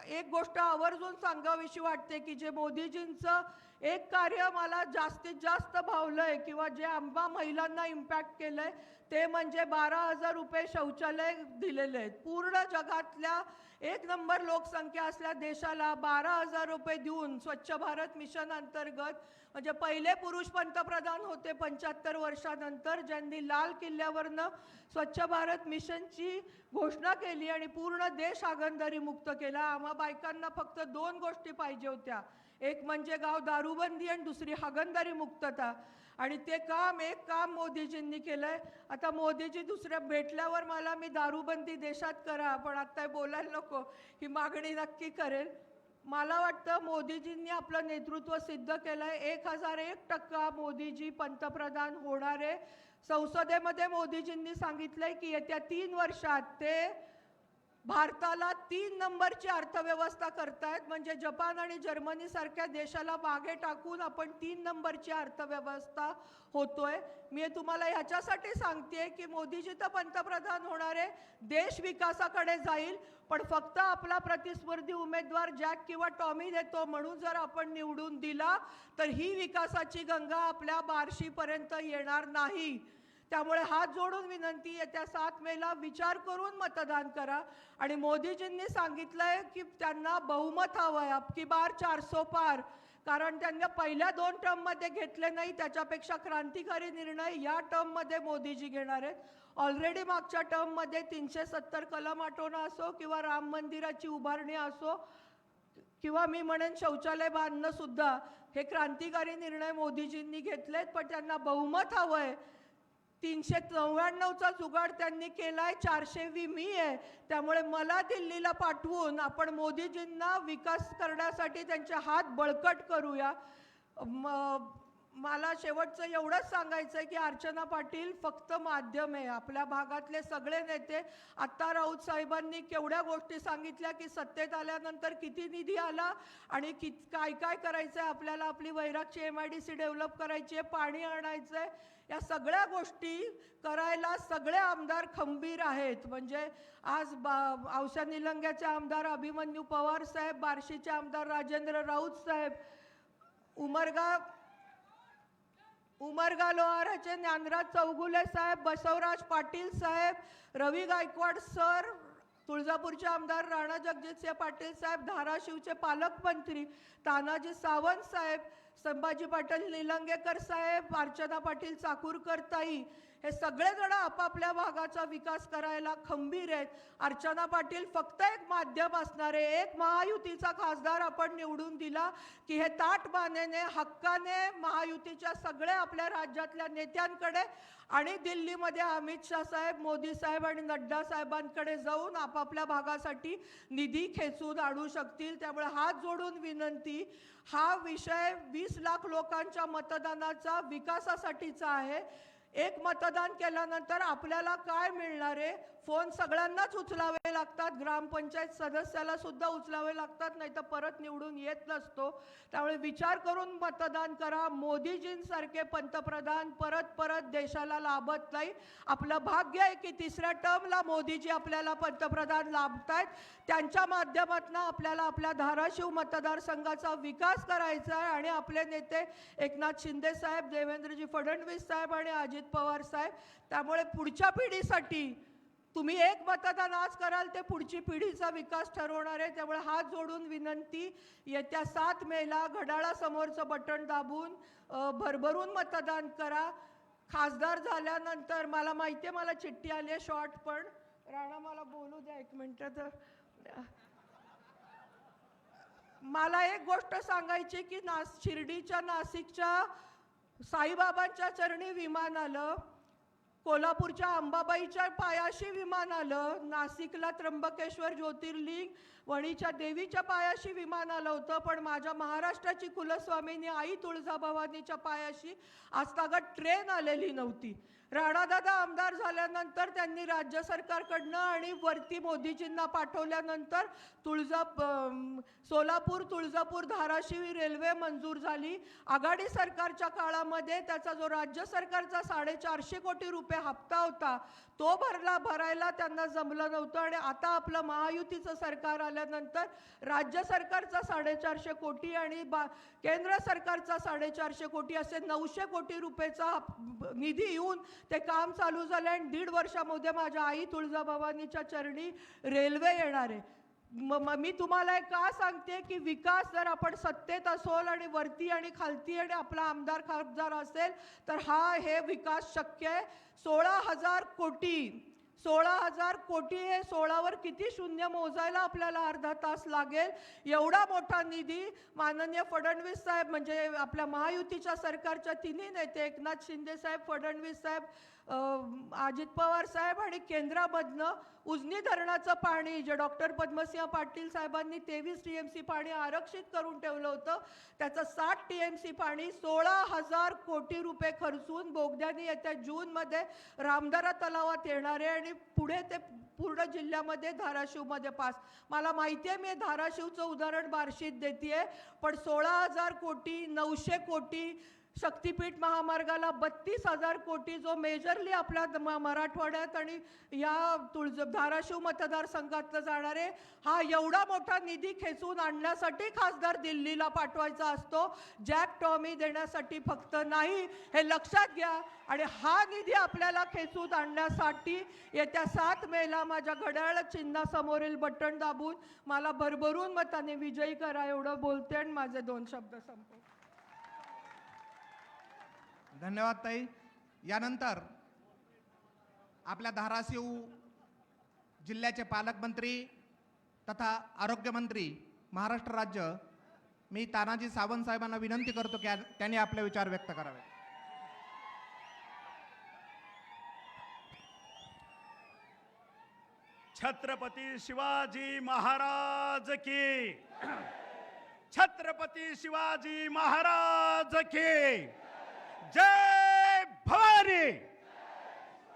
एक गोष्ट आवर्जून सांगावीशी वाटते की जे मोदीजींचं एक कार्य मला जास्तीत जास्त भावलंय किंवा जे आम्हा महिलांना इम्पॅक्ट केलंय ते म्हणजे 12,000 रुपये शौचालय दिलेले आहेत. पूर्ण जगातल्या 1 नंबर लोकसंख्या असल्या देशाला 12,000 रुपये देऊन स्वच्छ भारत मिशन अंतर्गत म्हणजे पहिले पुरुष पंतप्रधान होते 75 वर्षानंतर, ज्यांनी लाल किल्ल्यावरनं स्वच्छ भारत मिशनची घोषणा केली आणि पूर्ण देश हागणदारी मुक्त केला. आम्हा बायकांना फक्त 2 गोष्टी पाहिजे होत्या, एक म्हणजे गाव दारूबंदी आणि दुसरी हागणदारी मुक्तता. आणि ते एक काम मोदीजींनी केलंय. आता मोदीजी दुसऱ्या भेटल्यावर मी दारूबंदी देशात करा, पण आता बोलायला नको, ही मागणी नक्की करेल. मला वाटतं मोदीजींनी आपलं नेतृत्व सिद्ध केलंय. 1001% मोदीजी पंतप्रधान होणार आहे. संसदेमध्ये मोदीजींनी सांगितलंय की येत्या 3 वर्षात ते भारताला 3 नंबरची अर्थव्यवस्था करतायत, म्हणजे जपान आणि जर्मनी सारख्या देशाला मागे टाकून आपण 3 नंबरची अर्थव्यवस्था होतोय. मी तुम्हाला ह्याच्यासाठी सांगतेय की मोदीजी तर पंतप्रधान होणारे, देश विकासाकडे जाईल, पण फक्त आपला प्रतिस्पर्धी उमेदवार जॅक किंवा टॉमी देतो म्हणून जर आपण निवडून दिला तर ही विकासाची गंगा आपल्या बार्शीपर्यंत येणार नाही. त्यामुळे हात जोडून विनंती, येत्या 7 मेला विचार करून मतदान करा. आणि मोदीजींनी सांगितलंय की त्यांना बहुमत हवंय, अबकी बार 400 पार, कारण त्यांनी पहिल्या 2 टर्ममध्ये घेतले नाही. त्याच्यापेक्षा क्रांतिकारी निर्णय या टर्ममध्ये मोदीजी घेणार आहेत. ऑलरेडी मागच्या टर्ममध्ये 370 कलम हटवणं असो किंवा राम मंदिराची उभारणी असो किंवा मी म्हणेन शौचालय बांधणं सुद्धा, हे क्रांतिकारी निर्णय मोदीजींनी घेतलेत. पण त्यांना बहुमत हवंय. 399चा जुगाड त्यांनी केलाय, 420 मी आहे. त्यामुळे मला दिल्लीला पाठवून आपण मोदीजींना विकास करण्यासाठी त्यांचे हात बळकट करूया. मला शेवटचं एवढंच सांगायचं आहे की अर्चना पाटील फक्त माध्यम आहे. आपल्या भागातले सगळे नेते, आत्ता राऊत साहेबांनी केवढ्या गोष्टी सांगितल्या की सत्तेत आल्यानंतर किती निधी आला आणि काय काय करायचं आहे आपल्याला, आपली वैरागची MIDC डेव्हलप करायची आहे, पाणी आणायचं आहे, या सगळ्या गोष्टी करायला सगळे आमदार खंबीर आहेत. म्हणजे आज औसा निलंग्याचे आमदार अभिमन्यू पवार साहेब, बार्शीचे आमदार राजेंद्र राऊत साहेब, उमरगा लोहाराचे ज्ञानराज चौगुले साहेब, बसवराज पाटील साहेब, रवी गायकवाड सर, तुळजापूरचे आमदार राणा जगजितसिंह पाटील साहेब, धाराशिवचे पालकमंत्री तानाजी सावंत साहेब, संभाजी पाटील निलंगेकर साहेब, अर्चना पाटील चाकूरकर ताई, हे सगळेजण आपापल्या भागाचा विकास करायला खंबीर आहेत. अर्चना पाटील फक्त एक माध्यम असणारे, एक महायुतीचा खासदार आपण निवडून दिला की हे ताटमानेने हक्काने महायुतीच्या सगळ्या आपल्या राज्यातल्या नेत्यांकडे आणि दिल्लीमध्ये अमित शाह साहेब, मोदी साहेब आणि नड्डा साहेबांकडे जाऊन आपापल्या भागासाठी निधी खेचून आणू शकतील. त्यामुळे हात जोडून विनंती, हा विषय 20 लाख लोकांच्या मतदानाचा विकासासाठीचा आहे. एक मतदान केल्यानंतर आपल्याला काय मिळणार आहे? फोन सगळ्यांनाच उचलावे लागतात, ग्रामपंचायत सदस्याला सुद्धा उचलावे लागतात, नाही तर परत निवडून येत नसतो. त्यामुळे विचार करून मतदान करा. मोदीजींसारखे पंतप्रधान परत परत देशाला लाभत नाही. आपलं भाग्य आहे की 3ऱ्या टर्मला मोदीजी आपल्याला पंतप्रधान लाभतायत. त्यांच्या माध्यमातून आपल्याला आपल्या धाराशिव मतदारसंघाचा विकास करायचा आहे आणि आपले नेते एकनाथ शिंदे साहेब, देवेंद्रजी फडणवीस साहेब आणि अजित पवार साहेब. त्यामुळे पुढच्या पिढीसाठी तुम्ही एक मतदान आज कराल ते पुढची पिढीचा विकास ठरवणार आहे. त्यामुळे हात जोडून विनंती, येत्या 7 मेला घड्याळासमोरचं बटन दाबून भरभरून मतदान करा. खासदार झाल्यानंतर मला माहिती आहे मला चिठ्ठी आली आहे शॉर्ट, पण राणा मला बोलू द्या 1 मिनिट. तर मला एक गोष्ट सांगायची की शिर्डीच्या नाशिकच्या साईबाबांच्या चरणी विमान आलं, कोल्हापूरच्या अंबाबाईच्या पायाशी विमान आलं, नाशिकला त्र्यंबकेश्वर ज्योतिर्लिंग वणीच्या देवीच्या पायाशी विमान आलं होतं, पण माझ्या महाराष्ट्राची कुलस्वामिनी आई तुळजाभवानीच्या पायाशी आजतागत ट्रेन आलेली नव्हती. राणादादा आमदार झाल्यानंतर त्यांनी राज्य सरकारकडनं आणि वरती मोदीजींना पाठवल्यानंतर सोलापूर तुळजापूर धाराशिव रेल्वे मंजूर झाली. आघाडी सरकारच्या काळामध्ये त्याचा जो राज्य सरकारचा 450 कोटी रुपये हप्ता होता तो भरायला त्यांना जमलं नव्हतं. आणि आता आपलं महायुतीचं सरकार आल्यानंतर राज्य सरकारचा 450 कोटी आणि केंद्र सरकारचा 450 कोटी असे 900 कोटी रुपयेचा निधी येऊन ते काम चालू झालं आणि 1.5 वर्षामध्ये माझ्या आई तुळजाभवानीच्या चरणी रेल्वे येणार आहे. मी तुम्हाला का सांगते की विकास जर आपण सत्तेत असोल आणि वरती आणि खालती आणि आपला आमदार खासदार असेल तर हे विकास शक्य आहे. 16,000 कोटी 16,000 कोटी हे 16वर किती शून्य मोजायला आपल्याला अर्धा तास लागेल. एवढा मोठा निधी माननीय फडणवीस साहेब, म्हणजे आपल्या महायुतीच्या सरकारच्या तिन्ही नेते एकनाथ शिंदे साहेब, फडणवीस साहेब, अजित पवार साहेब आणि केंद्रामधनं उजनी धरणाचं पाणी जे डॉक्टर पद्मसिंह पाटील साहेबांनी 23 TMC पाणी आरक्षित करून ठेवलं होतं, त्याचं 60 TMC पाणी 16,000 कोटी रुपये खर्चून बोगद्याने येत्या जूनमध्ये रामदारा तलावात येणार आहे आणि पुढे ते संपूर्ण जिल्ह्यामध्ये धाराशिवमध्ये पास. मला माहिती आहे मी धाराशिवचं उदाहरण बार्शीत देते, पण 16,000 कोटी 900 कोटी शक्तिपीठ महामार्गाला 32,000 कोटी जो मेजरली आपल्या मराठवाड्यात आणि या धाराशिव मतदारसंघातलं जाणारे हा एवढा मोठा निधी खेचून आणण्यासाठी खासदार दिल्लीला पाठवायचा असतो, जॅक टॉमी देण्यासाठी फक्त नाही, हे लक्षात घ्या. आणि हा निधी आपल्याला खेचून आणण्यासाठी येत्या 7 मेला माझ्या घड्याळ चिन्हासमोरील बटन दाबून मला भरभरून मताने विजयी करा एवढं बोलते आणि माझे 2 शब्द संपवते. धन्यवाद ताई. यानंतर आपल्या धाराशिव जिल्ह्याचे पालकमंत्री तथा आरोग्यमंत्री महाराष्ट्र राज्य मी तानाजी सावंत साहेबांना विनंती करतो की त्यांनी आपले विचार व्यक्त करावे. छत्रपती शिवाजी महाराज की, छत्रपती शिवाजी महाराज की जय भवानी.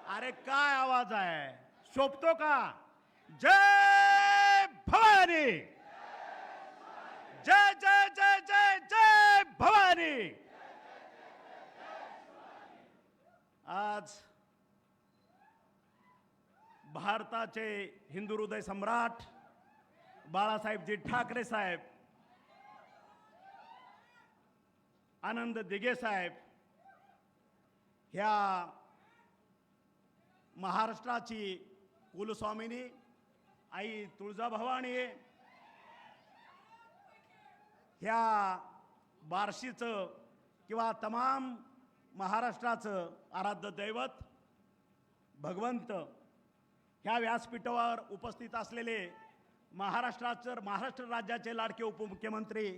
अरे काय आवाज आहे, शोभतो का? जय भवानी, जय जय जय जय जय भवानी. आज भारताचे हिंदू हृदय सम्राट बाळासाहेबजी ठाकरे साहेब, आनंद दिघे साहेब, ह्या महाराष्ट्राची कुलस्वामिनी आई तुळजाभवानी, ह्या बार्शीचं किंवा तमाम महाराष्ट्राचं आराध्य दैवत भगवंत, ह्या व्यासपीठावर उपस्थित असलेले महाराष्ट्र राज्याचे लाडके उपमुख्यमंत्री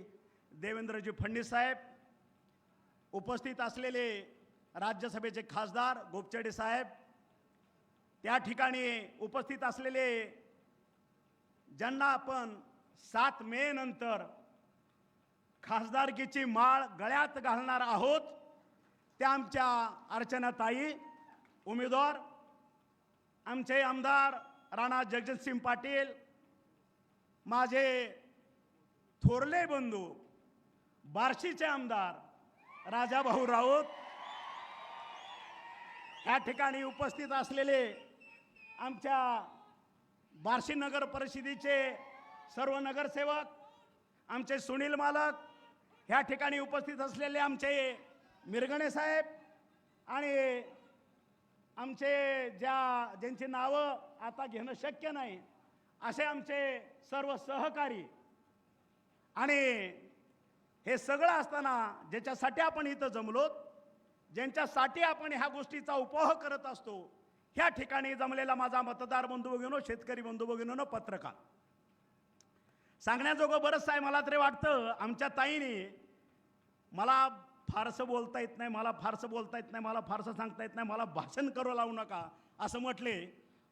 देवेंद्रजी फडणवीस साहेब, उपस्थित असलेले राज्यसभेचे खासदार गोपचडे साहेब, त्या ठिकाणी उपस्थित असलेले ज्यांना आपण 7 मे नंतर खासदारकीची माळ गळ्यात घालणार आहोत, त्या आमच्या अर्चनाताई उमेदवार, आमचे आमदार राणा जगजितसिंह पाटील, माझे थोरले बंधू बार्शीचे आमदार राजाभाऊ राऊत, या ठिकाणी उपस्थित असलेले आमच्या बार्शी नगर परिषदेचे सर्व नगरसेवक, आमचे सुनील मालक, ह्या ठिकाणी उपस्थित असलेले आमचे मिरगणे साहेब आणि आमचे ज्यांची नावं आता घेणं शक्य नाही असे आमचे सर्व सहकारी, आणि हे सगळं असताना ज्याच्यासाठी आपण इथं जमलोत, ज्यांच्यासाठी आपण ह्या गोष्टीचा उपभोग करत असतो, ह्या ठिकाणी जमलेला माझा मतदार बंधू भगिनींनो, शेतकरी बंधू भगिनींनो, पत्रकार, सांगण्याजोगं बरंच आहे. मला तरी वाटतं आमच्या ताईने मला फारसं बोलता येत नाही, मला फारसं बोलता येत नाही, मला फारसं सांगता येत नाही, मला भाषण करू लावू नका असं म्हटले.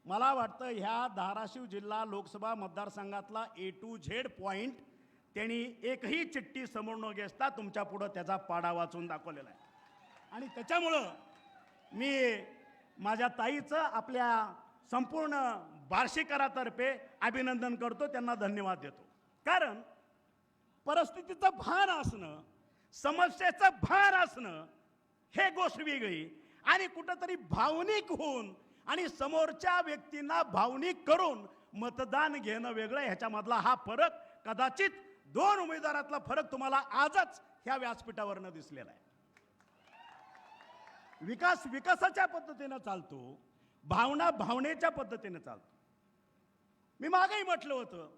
मला वाटतं ह्या धाराशिव जिल्हा लोकसभा मतदारसंघातला A to Z पॉईंट त्यांनी एकही चिठ्ठी समोर न घेता तुमच्या पुढं त्याचा पाडा वाचून दाखवलेला आहे. आणि त्याच्यामुळं मी माझ्या ताईचं आपल्या संपूर्ण बार्शीकरातर्फे अभिनंदन करतो, त्यांना धन्यवाद देतो. कारण परिस्थितीचं भान असणं, समस्येचं भान असणं हे गोष्ट वेगळी, आणि कुठंतरी भावनिक होऊन आणि समोरच्या व्यक्तींना भावनिक करून मतदान घेणं वेगळं. ह्याच्यामधला हा फरक, कदाचित 2 उमेदवारातला फरक तुम्हाला आजच ह्या व्यासपीठावरनं दिसलेला आहे. विकास विकासाच्या पद्धतीनं चालतो, भावना भावनेच्या पद्धतीनं चालतो. मी मागेही म्हटलं होतं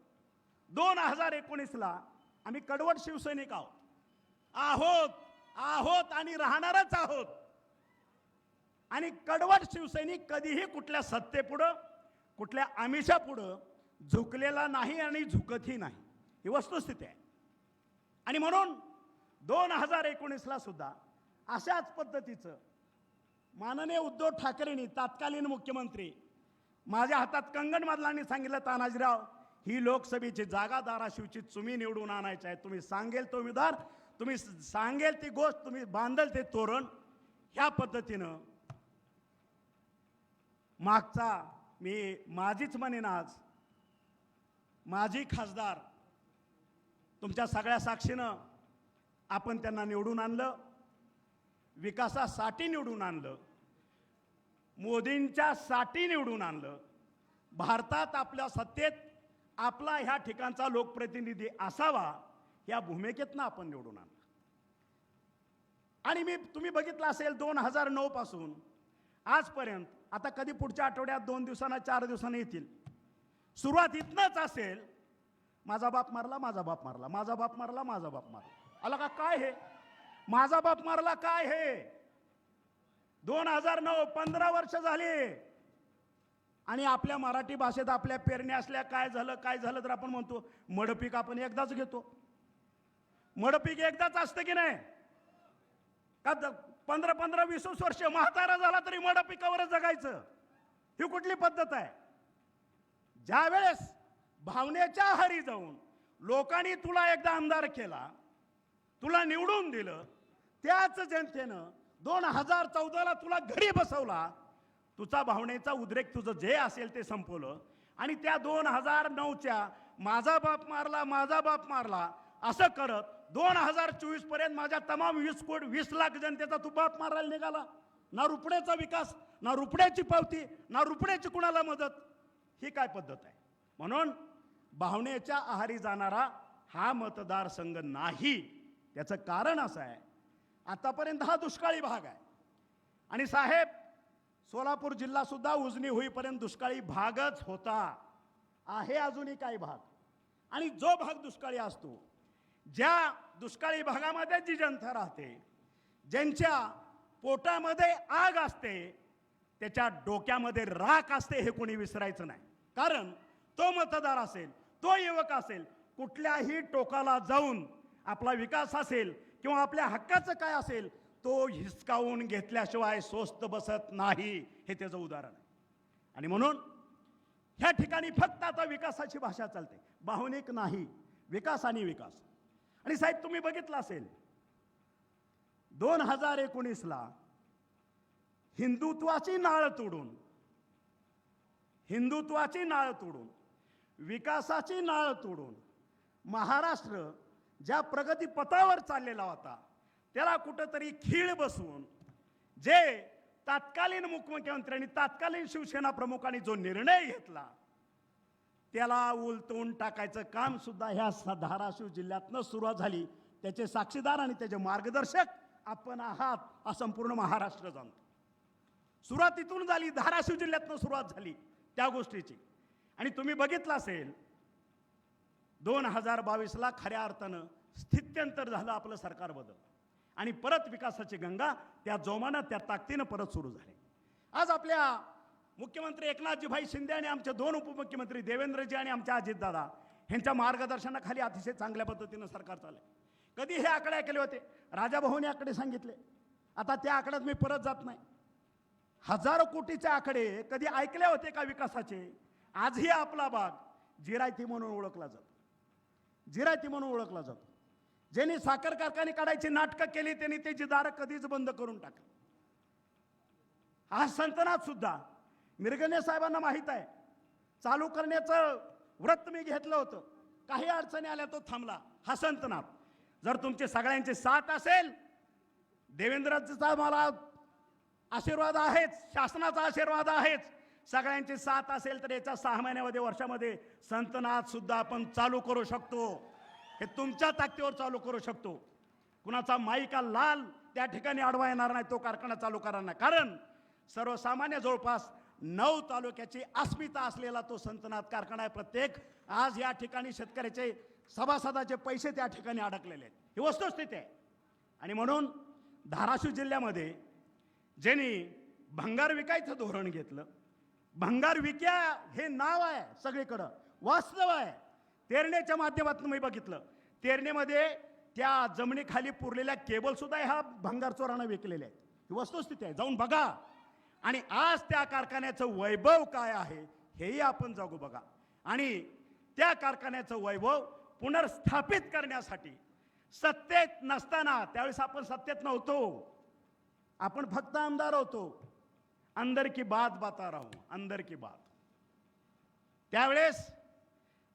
2019ला आम्ही कडवट शिवसैनिक आहोत आणि राहणारच आहोत. आणि कडवट शिवसैनिक कधीही कुठल्या सत्तेपुढं, कुठल्या आमिषापुढं झुकलेला नाही आणि झुकतही नाही, ही वस्तुस्थिती आहे. आणि म्हणून 2019ला सुद्धा अशाच पद्धतीचं माननीय उद्धव ठाकरेंनी, तत्कालीन मुख्यमंत्री, माझ्या हातात कंगण बांधला सांगितलं, तानाजीराव ही लोकसभेची जागा धाराशिवची तुम्ही निवडून आणायची आहे, तुम्ही सांगेल तो उमेदवार, तुम्ही सांगेल ती गोष्ट, तुम्ही बांधल ते तोरण. ह्या पद्धतीनं मागचा मी माझीच म्हणेन आज माजी खासदार तुमच्या सगळ्या साक्षीनं आपण त्यांना निवडून आणलं, विकासासाठी निवडून आणलं, मोदींच्या साठी निवडून आणलं. भारतात आपल्या सत्तेत आपला ह्या ठिकाणचा लोकप्रतिनिधी असावा या भूमिकेतनं आपण निवडून आणलं. आणि तुम्ही बघितलं असेल 2009 पासून आजपर्यंत, आता कधी पुढच्या आठवड्यात 2 दिवसांना 4 दिवसांनी येतील, सुरुवात इथनंच असेल, माझा बाप मारला, माझा बाप मारला, माझा बाप मारला, माझा बाप मारला. आला का काय हे माझा बाप मारला काय हे? 2009 15 वर्ष झाली आणि आपल्या मराठी भाषेत आपल्या पेरण्या असल्या काय झालं तर आपण म्हणतो मडपीक आपण एकदाच घेतो. मडपीक एकदाच असतं की नाही का? 15-15 20 वर्ष म्हातारा झाला तरी मडपिकावरच जगायचं. ही कुठली पद्धत आहे? ज्या वेळेस भावनेच्या आहारी जाऊन लोकांनी तुला एकदा आमदार केला, तुला निवडून दिलं, त्याच जनतेनं 2014ला तुला घरी बसवला, तुझा भावनेचा उद्रेक तुझं जे असेल ते संपवलं आणि त्या 2009च्या माझा बाप मारला, माझा बाप मारला असं करत 2024 पर्यंत माझ्या तमाम 20 लाख जनतेचा तू बाप मारायला निघाला. ना रुपड्याचा विकास, ना रुपड्याची पावती, ना रुपड्याची कुणाला मदत. ही काय पद्धत आहे? म्हणून भावनेच्या आहारी जाणारा हा मतदारसंघ नाही. त्याचं कारण असं आहे, आतापर्यंत हा दुष्काळी भाग आहे आणि साहेब सोलापूर जिल्हा सुद्धा उजनी होईपर्यंत दुष्काळी भागच होता. आहे अजूनही काही भाग. आणि जो भाग दुष्काळी असतो, ज्या दुष्काळी भागामध्ये जी जनता राहते, ज्यांच्या पोटामध्ये आग असते, त्याच्या डोक्यामध्ये राख असते, हे कोणी विसरायचं नाही. कारण तो मतदार असेल, तो युवक असेल, कुठल्याही टोकाला जाऊन आपला विकास असेल किंवा आपल्या हक्काचं काय असेल तो हिसकावून घेतल्याशिवाय स्वस्त बसत नाही. हे त्याचं उदाहरण आहे. आणि म्हणून ह्या ठिकाणी फक्त आता विकासाची भाषा चालते, भावनिक नाही, विकास आणि विकास. आणि साहेब तुम्ही बघितलं असेल 2019ला हिंदुत्वाची नाळ तोडून विकासाची नाळ तोडून महाराष्ट्र ज्या प्रगती पथावर चाललेला होता त्याला कुठंतरी खीळ बसवून जे तत्कालीन मुख्यमंत्र्यांनी, तत्कालीन शिवसेना प्रमुखांनी जो निर्णय घेतला त्याला उलटवून टाकायचं काम सुद्धा ह्या धाराशिव जिल्ह्यातनं सुरुवात झाली. त्याचे साक्षीदार आणि त्याचे मार्गदर्शक आपण आहात, हा संपूर्ण महाराष्ट्र जाणतो. सुरुवातीतून झाली, धाराशिव जिल्ह्यातनं सुरुवात झाली त्या गोष्टीची. आणि तुम्ही बघितलं असेल 2022ला खऱ्या अर्थानं स्थित्यंतर झालं, आपलं सरकार बदललं आणि परत विकासाची गंगा त्या जोमानं, त्या ताकदीनं परत सुरू झाली. आज आपल्या मुख्यमंत्री एकनाथजीभाई शिंदे आणि आमचे 2 उपमुख्यमंत्री देवेंद्रजी आणि आमच्या अजितदादा यांच्या मार्गदर्शनाखाली अतिशय चांगल्या पद्धतीनं सरकार चाललंय. कधी हे आकडे केले होते, राजाभाऊने आकडे सांगितले, आता त्या आकड्यात मी परत जात नाही. हजारो कोटीचे आकडे कधी ऐकले होते का विकासाचे? आजही आपला भाग जिरायती म्हणून ओळखला जातो, जिरायती म्हणून ओळखला जातो. ज्यांनी साखर कारखाने काढायची नाटकं केली त्यांनी त्याची दारं कधीच बंद करून टाकली. हा संतनाद सुद्धा मिरगणे साहेबांना माहीत आहे, चालू करण्याचं व्रत मी घेतलं होतं, काही अडचणी आल्या तो थांबला. हा संतनाद जर तुमचे सगळ्यांचे साथ असेल, देवेंद्रचा मला आशीर्वाद आहेच, शासनाचा आशीर्वाद आहेच, सगळ्यांची साथ असेल तर याच्या 6 महिन्यामध्ये, वर्षामध्ये संतनाद सुद्धा आपण चालू करू शकतो. हे तुमच्या ताकदीवर चालू करू शकतो. कुणाचा माईका लाल त्या ठिकाणी अडवा येणार नाही, तो कारखाना चालू करणार नाही. कारण सर्वसामान्य जवळपास 9 तालुक्याची अस्मिता असलेला तो संतनाद कारखाना आहे. प्रत्येक आज या ठिकाणी शेतकऱ्याचे सभासदाचे पैसे त्या ठिकाणी अडकलेले आहेत, ही वस्तुस्थिती आहे. आणि म्हणून धाराशिव जिल्ह्यामध्ये ज्यांनी भंगार विकायचं धोरण घेतलं, भंगार विक्या हे नाव आहे सगळीकडं, वास्तव आहे. तेरणेच्या माध्यमातून मी बघितलं, तेरणेमध्ये त्या जमिनीखाली पुरलेल्या केबल सुद्धा ह्या भंगार चोरानं विकलेल्या आहेत, ही वस्तुस्थिती आहे. जाऊन बघा. आणि आज त्या कारखान्याचं वैभव काय आहे हेही आपण जाऊ बघा. आणि त्या कारखान्याचं वैभव पुनर्स्थापित करण्यासाठी सत्तेत नसताना, त्यावेळेस आपण सत्तेत नव्हतो, आपण फक्त आमदार होतो, अंदर की बात बता रहा हूं, अंदर की बात. त्यावेळेस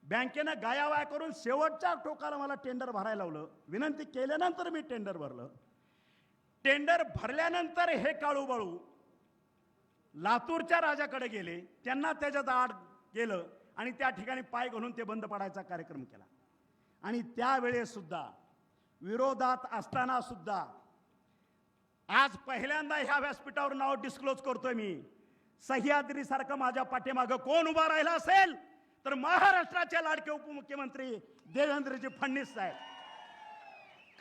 बँकेनं गायावाया करून शेवटच्या टोकाला मला टेंडर भरायला लावलं. विनंती केल्यानंतर मी टेंडर भरलं. टेंडर भरल्यानंतर हे काळूबाळू लातूरच्या राजाकडे गेले, त्यांना त्याच्यात आड गेलं आणि त्या ठिकाणी पाय घालून ते बंद पाडायचा कार्यक्रम केला. आणि त्यावेळेस सुद्धा विरोधात असताना सुद्धा आज पहिल्यांदा ह्या व्यासपीठावर नाव डिस्क्लोज करतोय मी. सह्याद्रीसारखं माझ्या पाठीमागं कोण उभा राहिला असेल तर महाराष्ट्राचे लाडके उपमुख्यमंत्री देवेंद्रजी फडणवीस साहेब.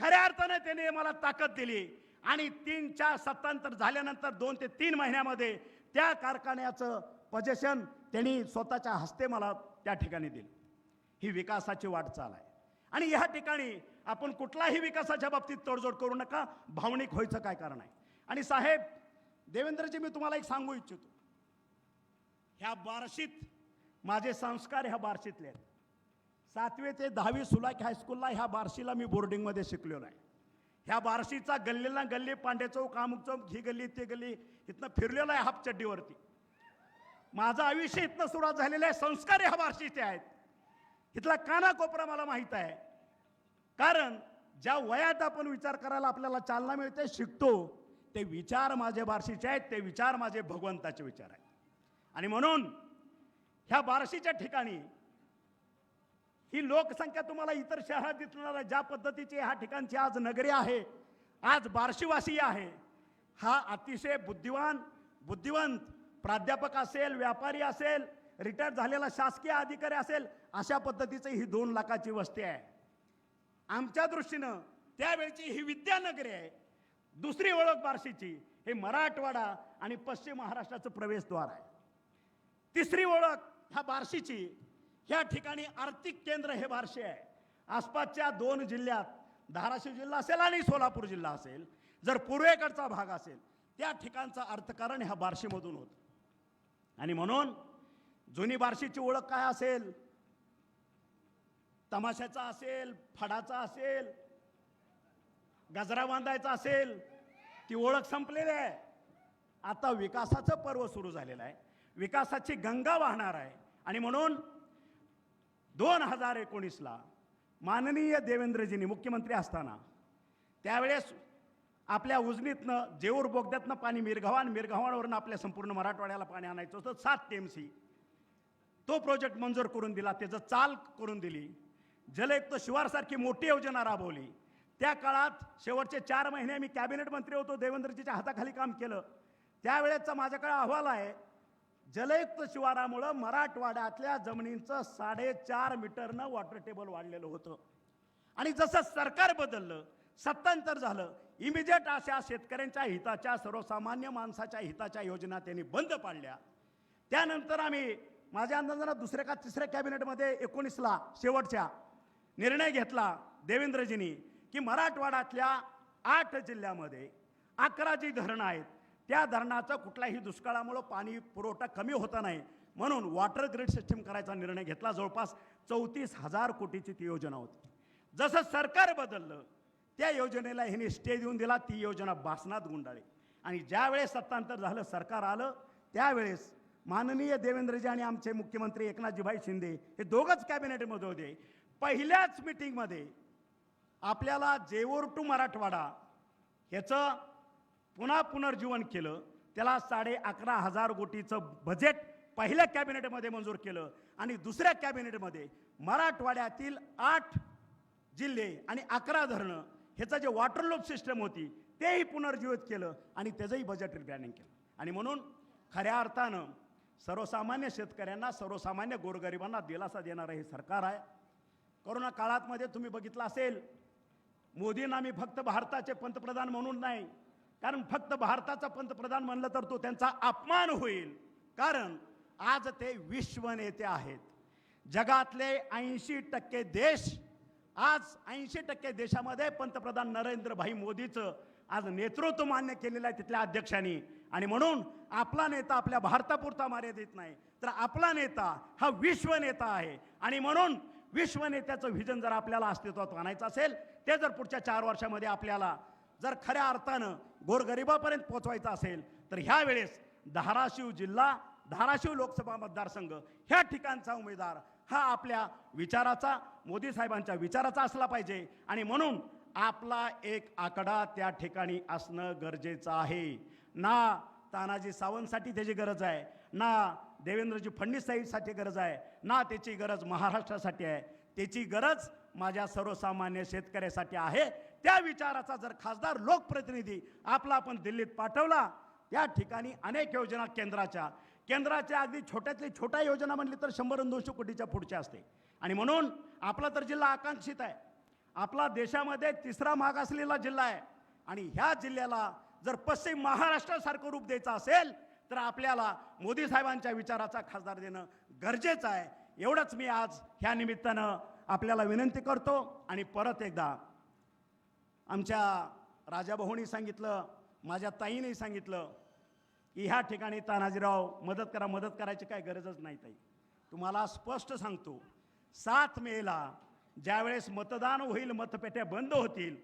खऱ्या अर्थाने त्याने मला ताकद दिली आणि 3-4 सत्तांतर झाल्यानंतर 2 ते 3 महिन्यामध्ये त्या कारखान्याचं पोझिशन त्यांनी स्वतःच्या हस्ते मला त्या ठिकाणी दिलं. ही विकासाची वाटचाल आहे. आणि ह्या ठिकाणी आपण कुठलाही विकासाच्या बाबतीत तडजोड करू नका. भावनिक व्हायचं काय कारण आहे. आणि साहेब देवेंद्रजी, मी तुम्हाला एक सांगू इच्छितो, ह्या बार्शीत माझे संस्कार ह्या बार्शीतले आहेत. 7वी ते 10वी सुलाक हायस्कूलला ह्या बार्शीला मी बोर्डिंगमध्ये शिकलेलो आहे. ह्या बार्शीचा गल्लीला गल्ली, पांडे चौक, अमुक चौक, ही गल्ली ती गल्ली इथनं फिरलेलो आहे हाफ चड्डीवरती. माझं आयुष्य इथनं सुरुवात झालेलं आहे. संस्कार ह्या बार्शीचे आहेत. इथला कानाकोपरा मला माहीत आहे. कारण ज्या वयात आपण विचार करायला आपल्याला चालना मिळते, शिकतो, ते विचार माझे बार्शीचे आहेत. ते विचार माझे भगवंताचे विचार आहेत. आणि म्हणून ह्या बार्शीच्या ठिकाणी ही लोकसंख्या तुम्हाला इतर शहरात दिसणार आहे. ज्या पद्धतीची ह्या ठिकाणची आज नगरी आहे, आज बार्शीवासी आहे, हा अतिशय बुद्धिवंत प्राध्यापक असेल, व्यापारी असेल, रिटायर झालेला शासकीय अधिकारी असेल, अशा पद्धतीची ही 2 लाखाची वस्ती आहे. आमच्या दृष्टीनं त्यावेळची ही विद्यानगरी आहे. दुसरी ओळख बार्शीची हे मराठवाडा आणि पश्चिम महाराष्ट्राचं प्रवेशद्वार आहे. तिसरी ओळख ह्या बार्शीची, ह्या ठिकाणी आर्थिक केंद्र हे बार्शी आहे. आसपासच्या 2 जिल्ह्यात, धाराशिव जिल्हा असेल आणि सोलापूर जिल्हा असेल, जर पूर्वेकडचा भाग असेल, त्या ठिकाणचं अर्थकारण ह्या बार्शीमधून होतं. आणि म्हणून जुनी बार्शीची ओळख काय असेल? तमाशाचा असेल, फडाचा असेल, गजरा बांधायचा असेल, ती ओळख संपलेली आहे. आता विकासाचं पर्व सुरू झालेलं आहे. विकासाची गंगा वाहणार आहे. आणि म्हणून 2019ला माननीय देवेंद्रजींनी मुख्यमंत्री असताना त्यावेळेस आपल्या उजनीतनं, जेऊर बोगद्यातनं पाणी मिरगावान, मिरगावांवरून आपल्या संपूर्ण मराठवाड्याला पाणी आणायचं होतं. 7 TMC तो प्रोजेक्ट मंजूर करून दिला, त्याचं चाल करून दिली. जलयुक्त शिवारसारखी मोठी योजना राबवली. त्या काळात शेवटचे 4 महिने मी कॅबिनेट मंत्री होतो, देवेंद्रजीच्या हाताखाली काम केलं. त्यावेळेचा माझ्याकडे अहवाल आहे. जलयुक्त शिवारामुळं मराठवाड्यातल्या जमिनींचं 4.5 मीटरनं वॉटर टेबल वाढलेलं होतं. आणि जसं सरकार बदललं, सत्तांतर झालं, इमिजिएट अशा शेतकऱ्यांच्या हिताच्या, सर्वसामान्य माणसाच्या हिताच्या योजना त्यांनी बंद पाडल्या. त्यानंतर आम्ही माझ्या अंदाजानं दुसऱ्या का तिसऱ्या कॅबिनेटमध्ये 19ला शेवटच्या निर्णय घेतला देवेंद्रजींनी की मराठवाड्यातल्या 8 जिल्ह्यामध्ये 11 जी धरणं आहेत, त्या धरणाचं कुठल्याही दुष्काळामुळं पाणी पुरवठा कमी होता नाही म्हणून वॉटर ग्रिड सिस्टीम करायचा निर्णय घेतला. जवळपास 34,000 कोटीची ती योजना होती. जसं सरकार बदललं, त्या योजनेला ह्यांनी स्टे देऊन दिला. ती योजना बासनात गुंडाळली. आणि ज्यावेळेस सत्तांतर झालं, सरकार आलं, त्यावेळेस माननीय देवेंद्रजी आणि आमचे मुख्यमंत्री एकनाथजीभाई शिंदे हे दोघंच कॅबिनेटमध्ये होते. पहिल्याच मीटिंगमध्ये आपल्याला जेऊर टू मराठवाडा ह्याचं पुनर्जीवन केलं. त्याला 11,500 कोटीचं बजेट पहिल्या कॅबिनेटमध्ये मंजूर केलं. आणि दुसऱ्या कॅबिनेटमध्ये मराठवाड्यातील 8 जिल्हे आणि 11 धरणं ह्याचं जे वॉटर लूप सिस्टम होती तेही पुनर्जीवित केलं आणि त्याचंही बजेट रिप्लॅनिंग केलं. आणि म्हणून खऱ्या अर्थानं सर्वसामान्य शेतकऱ्यांना, सर्वसामान्य गोरगरिबांना दिलासा देणारं हे सरकार आहे. कोरोना काळामध्ये तुम्ही बघितलं असेल, मोदींना मी फक्त भारताचे पंतप्रधान म्हणून नाही, कारण फक्त भारताचा पंतप्रधान म्हणलं तर तो त्यांचा अपमान होईल. कारण आज ते विश्व नेते आहेत. जगातले 80% देश, आज 80% देशामध्ये पंतप्रधान नरेंद्रभाई मोदीचं आज नेतृत्व मान्य केलेलं आहे तिथल्या अध्यक्षांनी. आणि म्हणून आपला नेता आपल्या भारतापुरता मर्यादित नाही, तर आपला नेता हा विश्व नेता आहे. आणि म्हणून विश्व नेत्याचं व्हिजन जर आपल्याला अस्तित्वात आणायचं असेल, ते जर पुढच्या 4 वर्षामध्ये आपल्याला जर खऱ्या अर्थानं गोरगरिबापर्यंत पोहोचवायचं असेल, तर ह्या वेळेस धाराशिव जिल्हा धाराशिव लोकसभा मतदारसंघ ह्या ठिकाणचा उमेदवार हा आपल्या विचाराचा, मोदी साहेबांच्या विचाराचा असला पाहिजे. आणि म्हणून आपला एक आकडा त्या ठिकाणी असणं गरजेचं आहे. ना तानाजी सावंतसाठी त्याची गरज आहे, ना देवेंद्रजी फडणवीस साहेबसाठी गरज आहे, ना त्याची गरज महाराष्ट्रासाठी आहे. त्याची गरज माझ्या सर्वसामान्य शेतकऱ्यासाठी आहे. त्या विचाराचा जर खासदार लोकप्रतिनिधी आपला आपण दिल्लीत पाठवला, त्या ठिकाणी अनेक योजना केंद्राच्या अगदी छोट्यातली छोट्या योजना म्हणली तर 100-200 कोटीच्या पुढच्या असते. आणि म्हणून आपला तर जिल्हा आकांक्षित आहे. आपला देशामध्ये 3रा मागासलेला जिल्हा आहे. आणि ह्या जिल्ह्याला जर पश्चिम महाराष्ट्रासारखं रूप द्यायचं असेल तर आपल्याला मोदी साहेबांच्या विचाराचा खासदार देणं गरजेचं आहे. एवढंच मी आज ह्या निमित्तानं आपल्याला विनंती करतो. आणि परत एकदा आमच्या राजाभाऊनी सांगितलं, माझ्या ताईने सांगितलं की ह्या ठिकाणी तानाजीराव मदत करायची काय गरजच नाही. ताई, तुम्हाला स्पष्ट सांगतो, 7 मेला ज्यावेळेस मतदान होईल, मतपेट्या बंद होतील,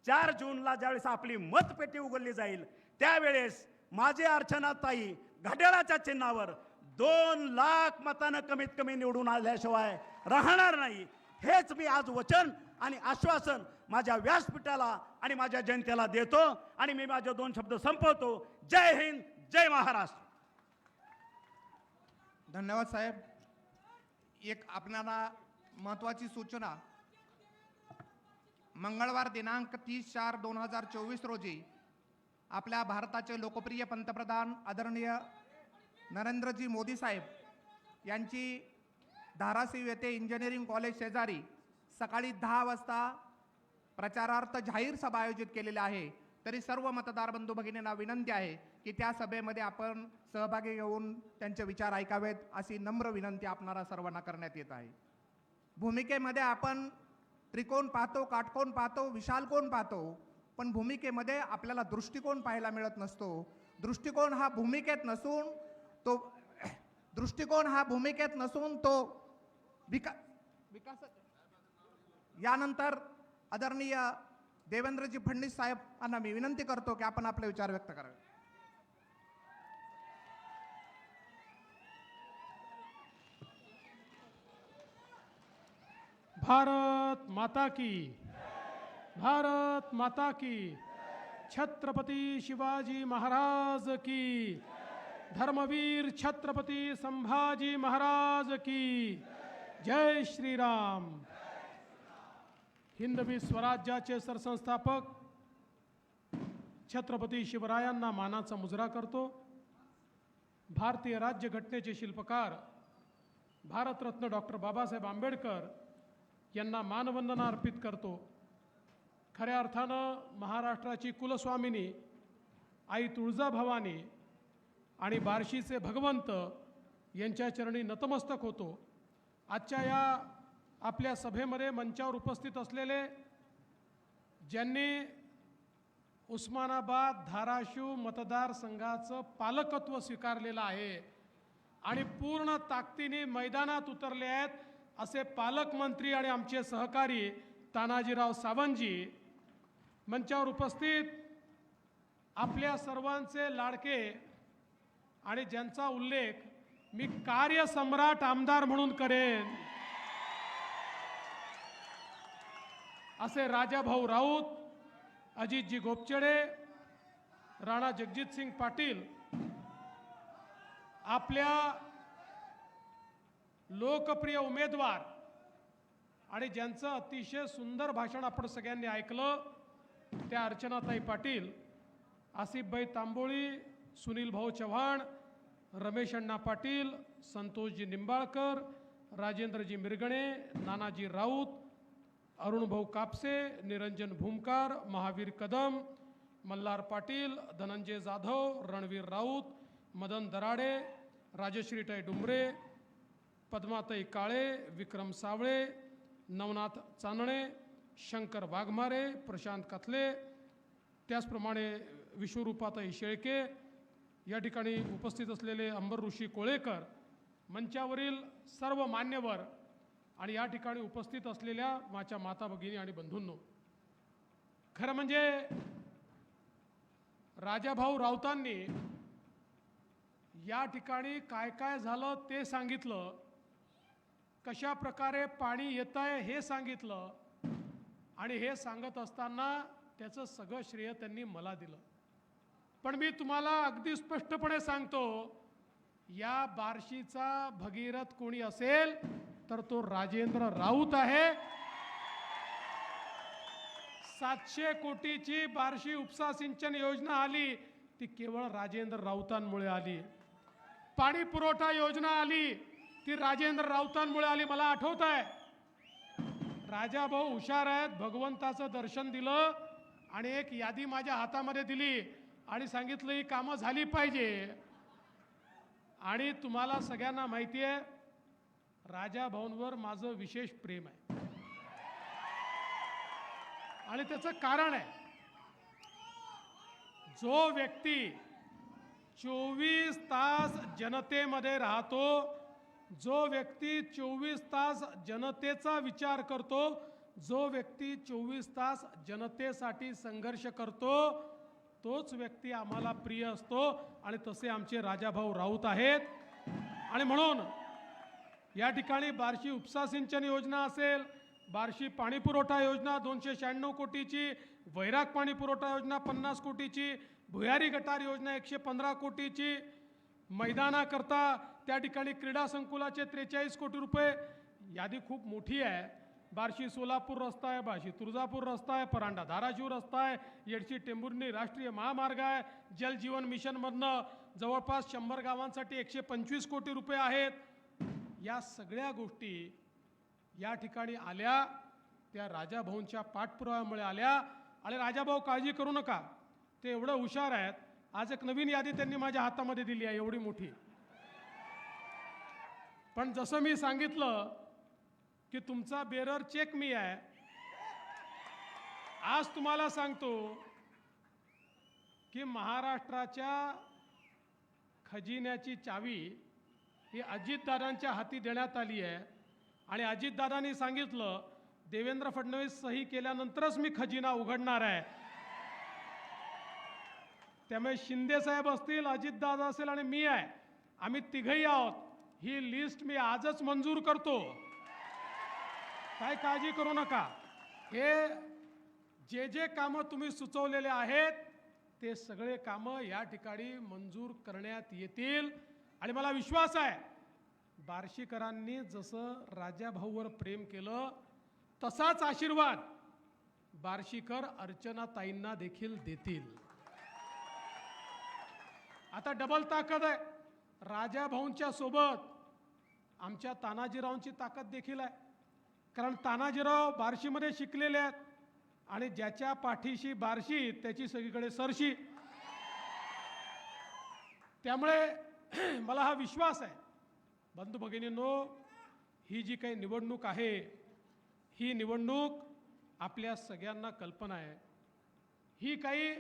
4 जूनला ज्यावेळेस आपली मतपेटी उघडली जाईल, त्यावेळेस माझी अर्चनाताई घड्याळाच्या चिन्हावर 2 लाख मतानं कमीत कमी निवडून आल्याशिवाय राहणार नाही. हेच मी आज वचन आणि आश्वासन माझ्या व्यासपीठाला आणि माझ्या जनतेला देतो. आणि मी माझे 2 शब्द संपवतो. जय हिंद, जय महाराष्ट्र. धन्यवाद साहेब. एक आपणाला महत्त्वाची सूचना, मंगळवार दिनांक 30/4/2024 रोजी आपल्या भारताचे लोकप्रिय पंतप्रधान आदरणीय नरेंद्रजी मोदी साहेब यांची धाराशिव येथे इंजिनिअरिंग कॉलेज शेजारी सकाळी 10 वाजता प्रचारार्थ जाहीर सभा आयोजित केलेली आहे. तरी सर्व मतदार बंधू भगिनींना विनंती आहे की त्या सभेमध्ये आपण सहभागी घेऊन त्यांचे विचार ऐकावेत, अशी नम्र विनंती आपणाला सर्वांना करण्यात येत आहे. भूमिकेमध्ये आपण त्रिकोण पाहतो, काटकोण पाहतो, विशाल कोण पाहतो, पण भूमिकेमध्ये आपल्याला दृष्टिकोन पाहायला मिळत नसतो. दृष्टिकोन हा भूमिकेत नसून तो विकास. यानंतर आदरणीय देवेंद्रजी फडणवीस साहेबांना मी विनंती करतो की आपण आपले विचार व्यक्त करावे. भारत माता की, भारत माता की, छत्रपती शिवाजी महाराज की, धर्मवीर छत्रपती संभाजी महाराज की, जय श्रीराम. हिंदवी स्वराज्याचे सरसंस्थापक छत्रपती शिवरायांना मानाचा मुजरा करतो. भारतीय राज्यघटनेचे शिल्पकार भारतरत्न डॉक्टर बाबासाहेब आंबेडकर यांना मानवंदना अर्पित करतो. खऱ्या अर्थानं महाराष्ट्राची कुलस्वामिनी आई तुळजाभवानी आणि बार्शीचे भगवंत यांच्या चरणी नतमस्तक होतो. आजच्या या आपल्या सभेमध्ये मंचावर उपस्थित असलेले, ज्यांनी उस्मानाबाद धाराशिव मतदारसंघाचं पालकत्व स्वीकारलेलं आहे आणि पूर्ण ताकदीने मैदानात उतरले आहेत, असे पालकमंत्री आणि आमचे सहकारी तानाजीराव सावंतजी, मंचावर उपस्थित आपल्या सर्वांचे लाडके आणि ज्यांचा उल्लेख मी कार्यसम्राट आमदार म्हणून करेन असे राजाभाऊ राऊत, अजितजी गोपचडे, राणा जगजितसिंग पाटील, आपल्या लोकप्रिय उमेदवार आणि ज्यांचं अतिशय सुंदर भाषण आपण सगळ्यांनी ऐकलं त्या अर्चनाताई पाटील, आसिफभाई तांबोळी, सुनील भाऊ चव्हाण, रमेश अण्णा पाटील, संतोषजी निंबाळकर, राजेंद्रजी मिरगणे, नानाजी राऊत, अरुणभाऊ कापसे, निरंजन भूमकार, महावीर कदम, मल्हार पाटील, धनंजय जाधव, रणवीर राऊत, मदन दराडे, राजश्रीताई डुंबरे, पद्माताई काळे, विक्रम सावळे, नवनाथ चांदणे, शंकर वाघमारे, प्रशांत कथले, त्याचप्रमाणे विश्वरूपाताई शेळके, या ठिकाणी उपस्थित असलेले अंबर ऋषी कोळेकर, मंचावरील सर्व मान्यवर आणि या ठिकाणी उपस्थित असलेल्या माझ्या माता भगिनी आणि बंधूंनो, खरं म्हणजे राजाभाऊ राऊतांनी या ठिकाणी काय काय झालं ते सांगितलं, कशा प्रकारे पाणी येत आहे हे सांगितलं, आणि हे सांगत असताना त्याचं सगळं श्रेय त्यांनी मला दिलं. पण मी तुम्हाला अगदी स्पष्टपणे सांगतो, या बार्शीचा भगीरथ कोणी असेल तर तो राजेंद्र राऊत आहे. 700 कोटीची बार्शी उपसा सिंचन योजना आली, ती केवळ राजेंद्र राऊतांमुळे आली. पाणी पुरवठा योजना आली, ती राजेंद्र राऊतांमुळे आली. मला आठवत आहे, राजाभाऊ हुशार आहेत, भगवंताचं दर्शन दिलं आणि एक यादी माझ्या हातामध्ये दिली आणि सांगितलं ही कामं झाली पाहिजे. आणि तुम्हाला सगळ्यांना माहिती आहे, राजाभाऊंवर माझं विशेष प्रेम आहे आणि त्याचं कारण आहे, जो व्यक्ती 24 तास जनतेमध्ये राहतो, जो व्यक्ती 24 तास जनतेचा विचार करतो, जो व्यक्ती 24 तास जनतेसाठी संघर्ष करतो, तोच व्यक्ती आम्हाला प्रिय असतो आणि तसे आमचे राजाभाऊ राऊत आहेत. आणि म्हणून या ठिकाणी बार्शी उपसा सिंचन योजना असेल, बार्शी पाणी पुरवठा योजना 296 कोटीची, वैराग पाणी पुरवठा योजना 50 कोटीची, भुयारी गटार योजना 115 कोटीची, मैदानाकरता त्या ठिकाणी क्रीडा संकुलाचे 43 कोटी रुपये. यादी खूप मोठी आहे. बार्शी सोलापूर रस्ता आहे, बार्शी तुळजापूर रस्ता आहे, परांडा धाराशिव रस्ता आहे, येडशी टेंभुर्णी राष्ट्रीय महामार्ग आहे, जल जीवन मिशनमधनं जवळपास 100 गावांसाठी 125 कोटी रुपये आहेत. या सगळ्या गोष्टी या ठिकाणी आल्या, त्या राजाभाऊंच्या पाठपुराव्यामुळे आल्या. आणि राजाभाऊ काळजी करू नका, ते एवढं हुशार आहेत. आज एक नवीन यादी त्यांनी माझ्या हातामध्ये दिली आहे, एवढी मोठी. पण जसं मी सांगितलं की तुमचा बेरर चेक मी आहे, आज तुम्हाला सांगतो की महाराष्ट्राच्या खजिन्याची चावी ही अजितदादांच्या हाती देण्यात आली आहे. आणि अजितदादांनी सांगितलं, देवेंद्र फडणवीस सही केल्यानंतरच मी खजिना उघडणार आहे. त्यामुळे शिंदे साहेब असतील, अजितदादा असेल आणि मी आहे, आम्ही तिघही आहोत. ही लिस्ट मी आजच मंजूर करतो, काय काळजी करू नका. हे जे कामं तुम्ही सुचवलेले आहेत ते सगळे कामं या ठिकाणी मंजूर करण्यात येतील. आणि मला विश्वास आहे, बार्शीकरांनी जसं राजाभाऊवर प्रेम केलं तसाच आशीर्वाद बार्शीकर अर्चनाताईंना देखील देतील. आता डबल ताकद आहे. राजाभाऊंच्या सोबत आमच्या तानाजीरावांची ताकद देखील आहे, कारण तानाजीराव बार्शीमध्ये शिकलेले आहेत आणि ज्याच्या पाठीशी बार्शी त्याची सगळीकडे सरशी. त्यामुळे मला हा विश्वास आहे. बंधू भगिनींनो, ही जी काही निवडणूक आहे, ही निवडणूक आपल्या सगळ्यांना कल्पना आहे, ही काही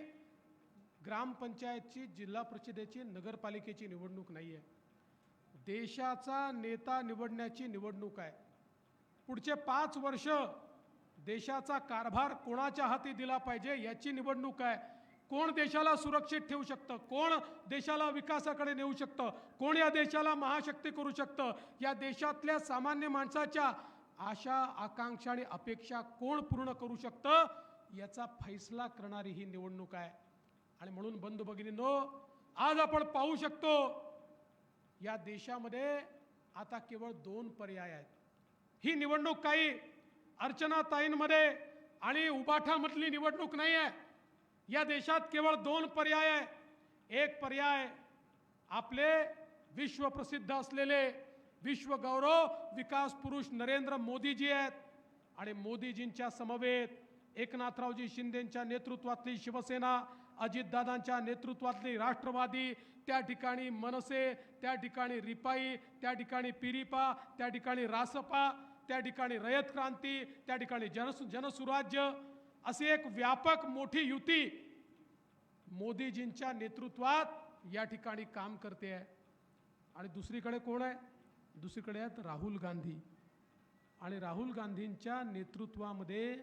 ग्रामपंचायतची, जिल्हा परिषदेची, नगरपालिकेची निवडणूक नाही आहे. देशाचा नेता निवडण्याची निवडणूक आहे. पुढचे 5 वर्ष देशाचा कारभार कोणाच्या हाती दिला पाहिजे याची निवडणूक आहे. कोण देशाला सुरक्षित ठेवू शकतं, कोण देशाला विकासाकडे नेऊ शकतं, कोण या देशाला महाशक्ती करू शकतं, या देशातल्या सामान्य माणसाच्या आशा, आकांक्षा आणि अपेक्षा कोण पूर्ण करू शकतं, याचा फैसला करणारी ही निवडणूक आहे. आणि म्हणून बंधू भगिनींनो, आज आपण पाहू शकतो या देशामध्ये आता केवळ 2 पर्याय आहेत. ही निवडणूक काही अर्चनाताईंमध्ये आणि उबाठामधली निवडणूक नाही आहे. या देशात केवळ 2 पर्याय आहे. एक पर्याय आपले विश्वप्रसिद्ध असलेले विश्वगौरव विकास पुरुष नरेंद्र मोदीजी आहेत. आणि मोदीजींच्या समवेत एकनाथरावजी शिंदेंच्या नेतृत्वातली शिवसेना, अजितदादांच्या नेतृत्वातली राष्ट्रवादी, त्या ठिकाणी मनसे, त्या ठिकाणी रिपाई, त्या ठिकाणी पिरिपा, त्या ठिकाणी रासपा, त्या ठिकाणी रयत क्रांती, त्या ठिकाणी जनसुराज्य, अशी एक व्यापक मोठी युती मोदीजींच्या नेतृत्वात या ठिकाणी काम करते आहे. आणि दुसरीकडे कोण आहे? दुसरीकडे आहेत राहुल गांधी. आणि राहुल गांधींच्या नेतृत्वामध्ये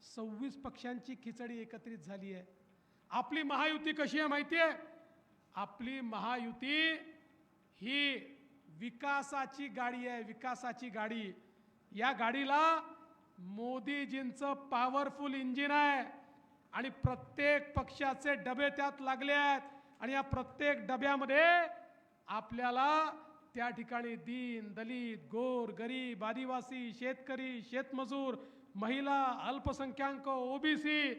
26 पक्षांची खिचडी एकत्रित झाली आहे. आपली महायुती कशी आहे माहिती आहे? आपली महायुती ही विकासाची गाडी आहे, विकासाची गाडी. या गाडीला मोदीजींचं पॉवरफुल इंजिन आहे आणि प्रत्येक पक्षाचे डबे त्यात लागले आहेत आणि या प्रत्येक डब्यामध्ये आपल्याला त्या ठिकाणी दीन दलित गोर गरीब आदिवासी शेतकरी शेतमजूर महिला अल्पसंख्याक ओबीसी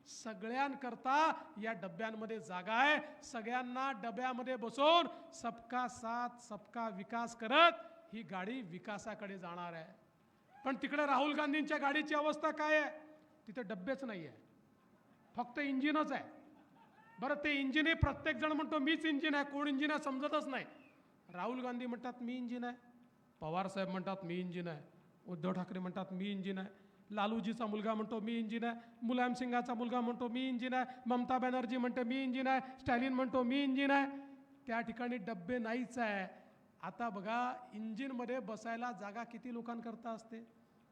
सगळ्यांकरता या डब्यांमध्ये जागा आहे. सगळ्यांना डब्यामध्ये बसवून सबका साथ सबका विकास करत ही गाडी विकासाकडे जाणार आहे. पण तिकडे राहुल गांधींच्या गाडीची अवस्था काय आहे? तिथे डब्बेच नाही आहे, फक्त इंजिनच आहे. बरं, ते इंजिन प्रत्येक जण म्हणतो मीच इंजिन आहे, कोण इंजिन आहे समजतच नाही. राहुल गांधी म्हणतात मी इंजिन आहे, पवार साहेब म्हणतात मी इंजिन आहे, उद्धव ठाकरे म्हणतात मी इंजिन आहे, लालूजीचा मुलगा म्हणतो मी इंजिन आहे, मुलायम सिंगाचा मुलगा म्हणतो मी इंजिन आहे, ममता बॅनर्जी म्हणते मी इंजिन आहे, स्टॅलिन म्हणतो मी इंजिन आहे. त्या ठिकाणी डब्बे नाहीच आहे. आता बघा, इंजिनमध्ये बसायला जागा किती लोकांकरता असते?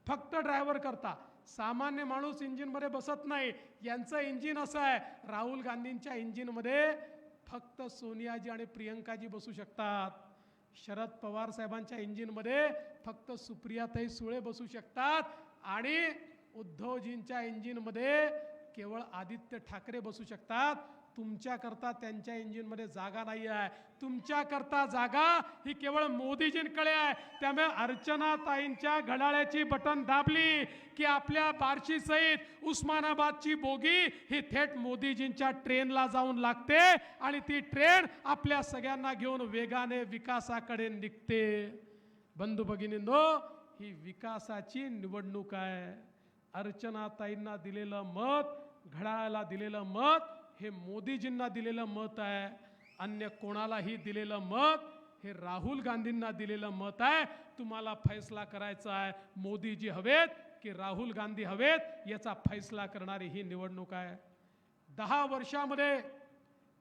फक्त ड्रायव्हर करता. सामान्य माणूस इंजिनमध्ये बसत नाही. यांचं इंजिन असं आहे, राहुल गांधींच्या इंजिनमध्ये फक्त सोनियाजी आणि प्रियंकाजी बसू शकतात. शरद पवार साहेबांच्या इंजिनमध्ये फक्त सुप्रियाताई सुळे बसू शकतात आणि उद्धवजींच्या इंजिनमध्ये केवळ आदित्य ठाकरे बसू शकतात. तुमच्याकरता त्यांच्या इंजिनमध्ये जागा नाही आहे. तुमच्याकरता जागा ही केवळ मोदीजींकडे आहे. त्यामुळे अर्चनाताईंच्या घड्याळ्याची बटन दाबली की आपल्या बार्शी सहित उस्मानाबादची बोगी ही थेट मोदीजींच्या ट्रेनला जाऊन लागते आणि ती ट्रेन आपल्या सगळ्यांना घेऊन वेगाने विकासाकडे निघते. बंधू भगिनींनो, ही विकासाची निवडणूक आहे. अर्चनाताईंना दिलेलं मत, घड्याळाला दिलेलं मत हे मोदीजींना दिलेलं मत आहे. अन्य कोणालाही दिलेलं मत हे राहुल गांधींना दिलेलं मत आहे. तुम्हाला फैसला करायचा आहे, मोदीजी हवेत की राहुल गांधी हवेत, याचा फैसला करणारी ही निवडणूक आहे. 10 वर्षामध्ये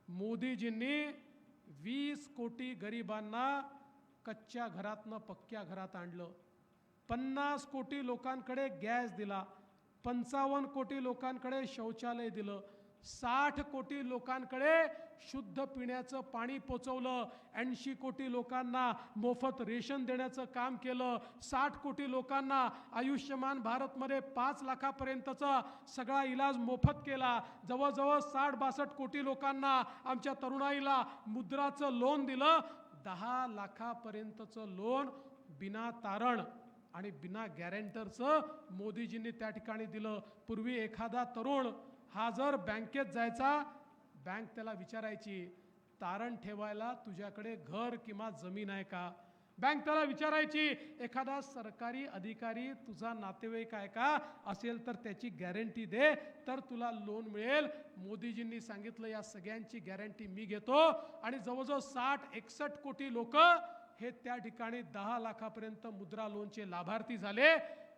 मोदीजींनी 20 कोटी गरिबांना कच्च्या घरातनं पक्क्या घरात आणलं. 50 कोटी लोकांकडे गॅस दिला, 55 कोटी लोकांकडे शौचालय दिलं, 60 कोटी लोकांकडे शुद्ध पिण्याचं पाणी पोचवलं, 80 कोटी लोकांना मोफत रेशन देण्याचं काम केलं, 60 कोटी लोकांना आयुष्यमान भारतमध्ये 5 लाखापर्यंतचा सगळा इलाज मोफत केला, जवळजवळ 60-62 कोटी लोकांना आमच्या तरुणाईला मुद्राचं लोन दिलं, 10 लाखापर्यंतचं लोन बिना तारण आणि बिना गॅरेंटरचं मोदीजींनी त्या ठिकाणी दिलं. पूर्वी एखादा तरुण हा जर बँकेत जायचा, बँक त्याला विचारायची तारण ठेवायला तुझ्याकडे घर किंवा जमीन आहे का? बँक त्याला विचारायची एखादा सरकारी अधिकारी तुझा नातेवाईक आहे का? असेल तर त्याची गॅरंटी दे, तर तुला लोन मिळेल. मोदीजींनी सांगितलं या सगळ्यांची गॅरंटी मी घेतो आणि जवळजवळ 60-61 कोटी लोक हे त्या ठिकाणी 10 लाखापर्यंत मुद्रा लोनचे लाभार्थी झाले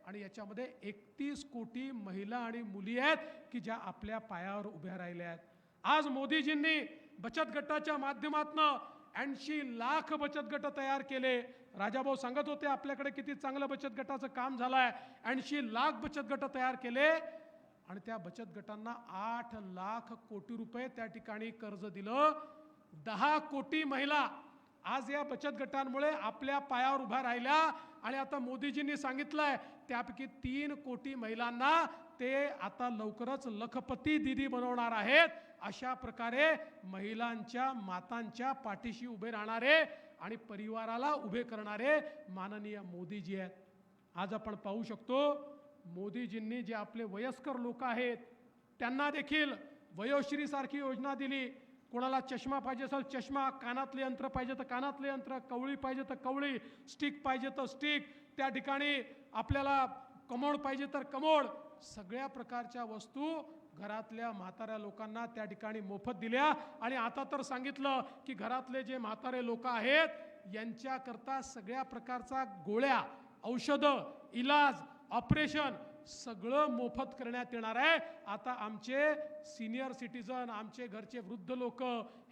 आणि याच्यामध्ये 31 कोटी महिला आणि मुली आहेत की ज्या आपल्या पायावर उभ्या राहिल्या आहेत. आज मोदीजींनी बचत गटाच्या माध्यमातून 80 लाख बचत गट तयार केले. राजाभाऊ सांगत होते आपल्याकडे किती चांगलं बचत गटाचं काम झालं आहे. 80 लाख बचत गट तयार केले आणि त्या बचत गटांना 8 लाख कोटी रुपये त्या ठिकाणी कर्ज दिलं. 10 कोटी महिला आज या बचत गटांमुळे आपल्या पायावर उभ्या राहिल्या आणि आता मोदीजींनी सांगितलंय त्यापैकी 3 कोटी महिलांना ते आता लवकरच लखपती दीदी बनवणार आहेत. अशा प्रकारे महिलांच्या मातांच्या पाठीशी उभे राहणारे आणि परिवाराला उभे करणारे माननीय मोदीजी आहेत. आज आपण पाहू शकतो मोदीजींनी जे आपले वयस्कर लोक आहेत त्यांना देखील वयोश्री सारखी योजना दिली. कोणाला चष्मा पाहिजे असेल चष्मा, कानातले यंत्र पाहिजे तर कानातले यंत्र, कवळी पाहिजे तर कवळी, स्टिक पाहिजे तर स्टिक, त्या ठिकाणी आपल्याला कमोड पाहिजे तर कमोड, सगळ्या प्रकारच्या वस्तू घरातल्या म्हाताऱ्या लोकांना त्या ठिकाणी मोफत दिल्या. आणि आता तर सांगितलं की घरातले जे म्हातारे लोक आहेत यांच्याकरता सगळ्या प्रकारचा गोळ्या, औषधं, इलाज, ऑपरेशन सगळं मोफत करण्यात येणार आहे. आता आमचे सिनियर सिटीजन, आमचे घरचे वृद्ध लोक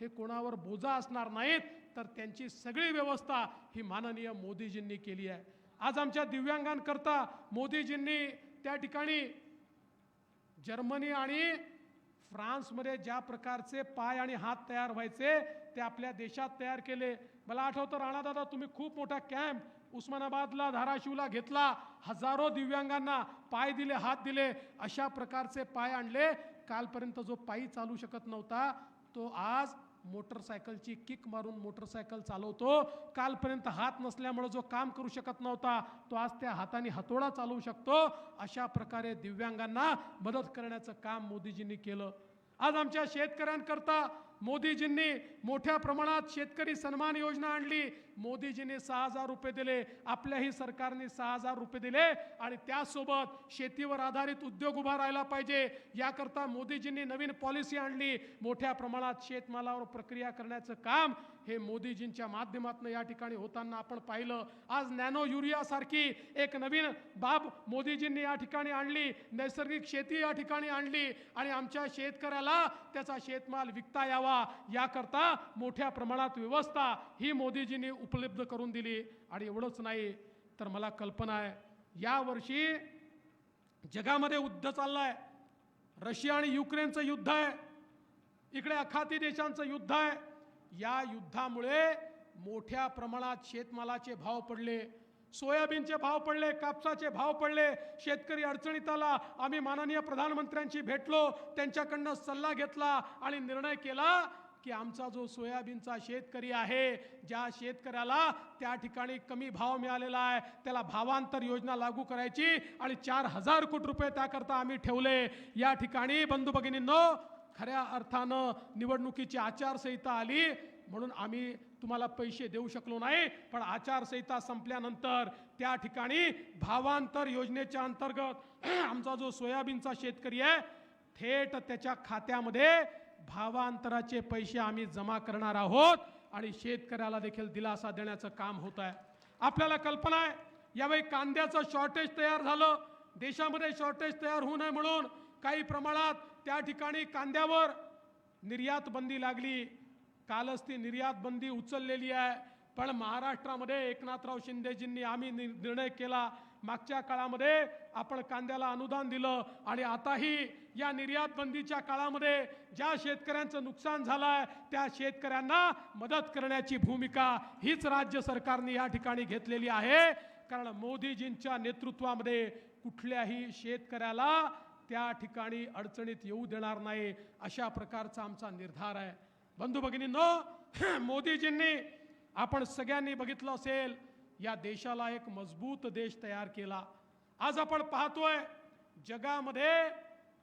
हे कोणावर बोजा असणार नाहीत, तर त्यांची सगळी व्यवस्था ही माननीय मोदीजींनी केली आहे. आज आमच्या दिव्यांगांकरता मोदीजींनी त्या ठिकाणी जर्मनी आणि फ्रान्समध्ये ज्या प्रकारचे पाय आणि हात तयार व्हायचे ते आपल्या देशात तयार केले. मला आठवतं राणादादा, तुम्ही खूप मोठा कॅम्प उस्मानाबादला, धाराशिवला घेतला, हजारो दिव्यांगांना पाय दिले, हात दिले, अशा प्रकारचे पाय आणले. कालपर्यंत जो पायी चालू शकत नव्हता तो आज मोटरसायकलची किक मारून मोटरसायकल चालवतो. कालपर्यंत हात नसल्यामुळे जो काम करू शकत नव्हता तो आज त्या हाताने हातोडा चालवू शकतो. अशा प्रकारे दिव्यांगांना मदत करण्याचं काम मोदीजींनी केलं. आज आमच्या शेतकऱ्यांकरता मोदीजींनी मोठ्या प्रमाणात शेतकरी सन्मान योजना आणली. मोदीजींनी 6,000 रुपये दिले, आपल्याही सरकारने 6,000 रुपये दिले आणि त्यासोबत शेतीवर आधारित उद्योग उभा राहायला पाहिजे याकरता मोदीजींनी नवीन पॉलिसी आणली. मोठ्या प्रमाणात शेतमालावर प्रक्रिया करण्याचं काम हे मोदीजींच्या माध्यमातून या ठिकाणी होताना आपण पाहिलं. आज नॅनो युरिया सारखी एक नवीन बाब मोदीजींनी या ठिकाणी आणली. नैसर्गिक शेती या ठिकाणी आणली आणि आमच्या शेतकऱ्याला त्याचा शेतमाल विकता यावा याकरता मोठ्या प्रमाणात व्यवस्था ही मोदीजींनी उपलब्ध करून दिली. आणि एवढंच नाही तर मला कल्पना आहे यावर्षी जगामध्ये युद्ध चाललंय. रशिया आणि युक्रेनचं युद्ध आहे, इकडे अखाती देशांचं युद्ध आहे. या युद्धामुळे मोठ्या प्रमाणात शेतमालाचे भाव पडले, सोयाबीनचे भाव पडले, कापसाचे भाव पडले. शेतकरी अडचणीत आला. आम्ही माननीय प्रधानमंत्र्यांशी भेटलो, त्यांच्याकडनं सल्ला घेतला आणि निर्णय केला की आमचा जो सोयाबीनचा शेतकरी आहे, ज्या शेतकऱ्याला त्या ठिकाणी कमी भाव मिळालेला आहे, त्याला भावांतर योजना लागू करायची आणि 4,000 कोटी रुपये त्याकरता आम्ही ठेवले. या ठिकाणी बंधू भगिनींनो, खऱ्या अर्थानं निवडणुकीची आचारसंहिता आली म्हणून आम्ही तुम्हाला पैसे देऊ शकलो नाही, पण आचारसंहिता संपल्यानंतर त्या ठिकाणी भावांतर योजनेच्या अंतर्गत आमचा जो सोयाबीनचा शेतकरी आहे थेट त्याच्या खात्यामध्ये भावांतराचे पैसे आम्ही जमा करणार आहोत आणि शेतकऱ्याला देखील दिलासा देण्याचं काम होत आहे. आपल्याला कल्पना आहे यावेळी कांद्याचं शॉर्टेज तयार झालं. देशामध्ये शॉर्टेज तयार होऊ नये म्हणून काही प्रमाणात त्या ठिकाणी कांद्यावर निर्यात बंदी लागली. कालच ती निर्यात बंदी उचललेली आहे. पण महाराष्ट्रामध्ये एकनाथराव शिंदेजींनी आम्ही निर्णय केला, मागच्या काळामध्ये आपण कांद्याला अनुदान दिलं आणि आताही या निर्यात बंदीच्या काळामध्ये ज्या शेतकऱ्यांचं नुकसान झालंय त्या शेतकऱ्यांना मदत करण्याची भूमिका हीच राज्य सरकारने या ठिकाणी घेतलेली आहे. कारण मोदीजींच्या नेतृत्वामध्ये कुठल्याही शेतकऱ्याला त्या ठिकाणी अडचणीत येऊ देणार नाही अशा प्रकारचा आमचा निर्धार आहे. बंधू भगिनींनो, मोदीजींनी आपण सगळ्यांनी बघितलं असेल या देशाला एक मजबूत देश तयार केला. आज आपण पाहतोय जगामध्ये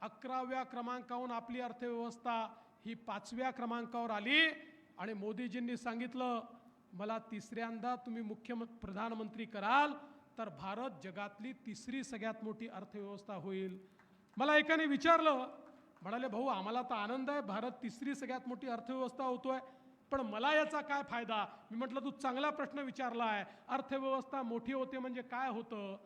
11व्या क्रमांकावरून आपली अर्थव्यवस्था ही 5व्या क्रमांकावर आली आणि मोदीजींनी सांगितलं मला तिसऱ्यांदा तुम्ही प्रधानमंत्री कराल तर भारत जगातली तिसरी सगळ्यात मोठी अर्थव्यवस्था होईल. मला एकाने विचारलं, म्हणाले भाऊ आम्हाला तर आनंद आहे, भारत तिसरी सगळ्यात मोठी अर्थव्यवस्था होतोय, पण मला याचा काय फायदा? मी म्हटलं तू चांगला प्रश्न विचारला आहे. अर्थव्यवस्था मोठी होते म्हणजे काय होतं?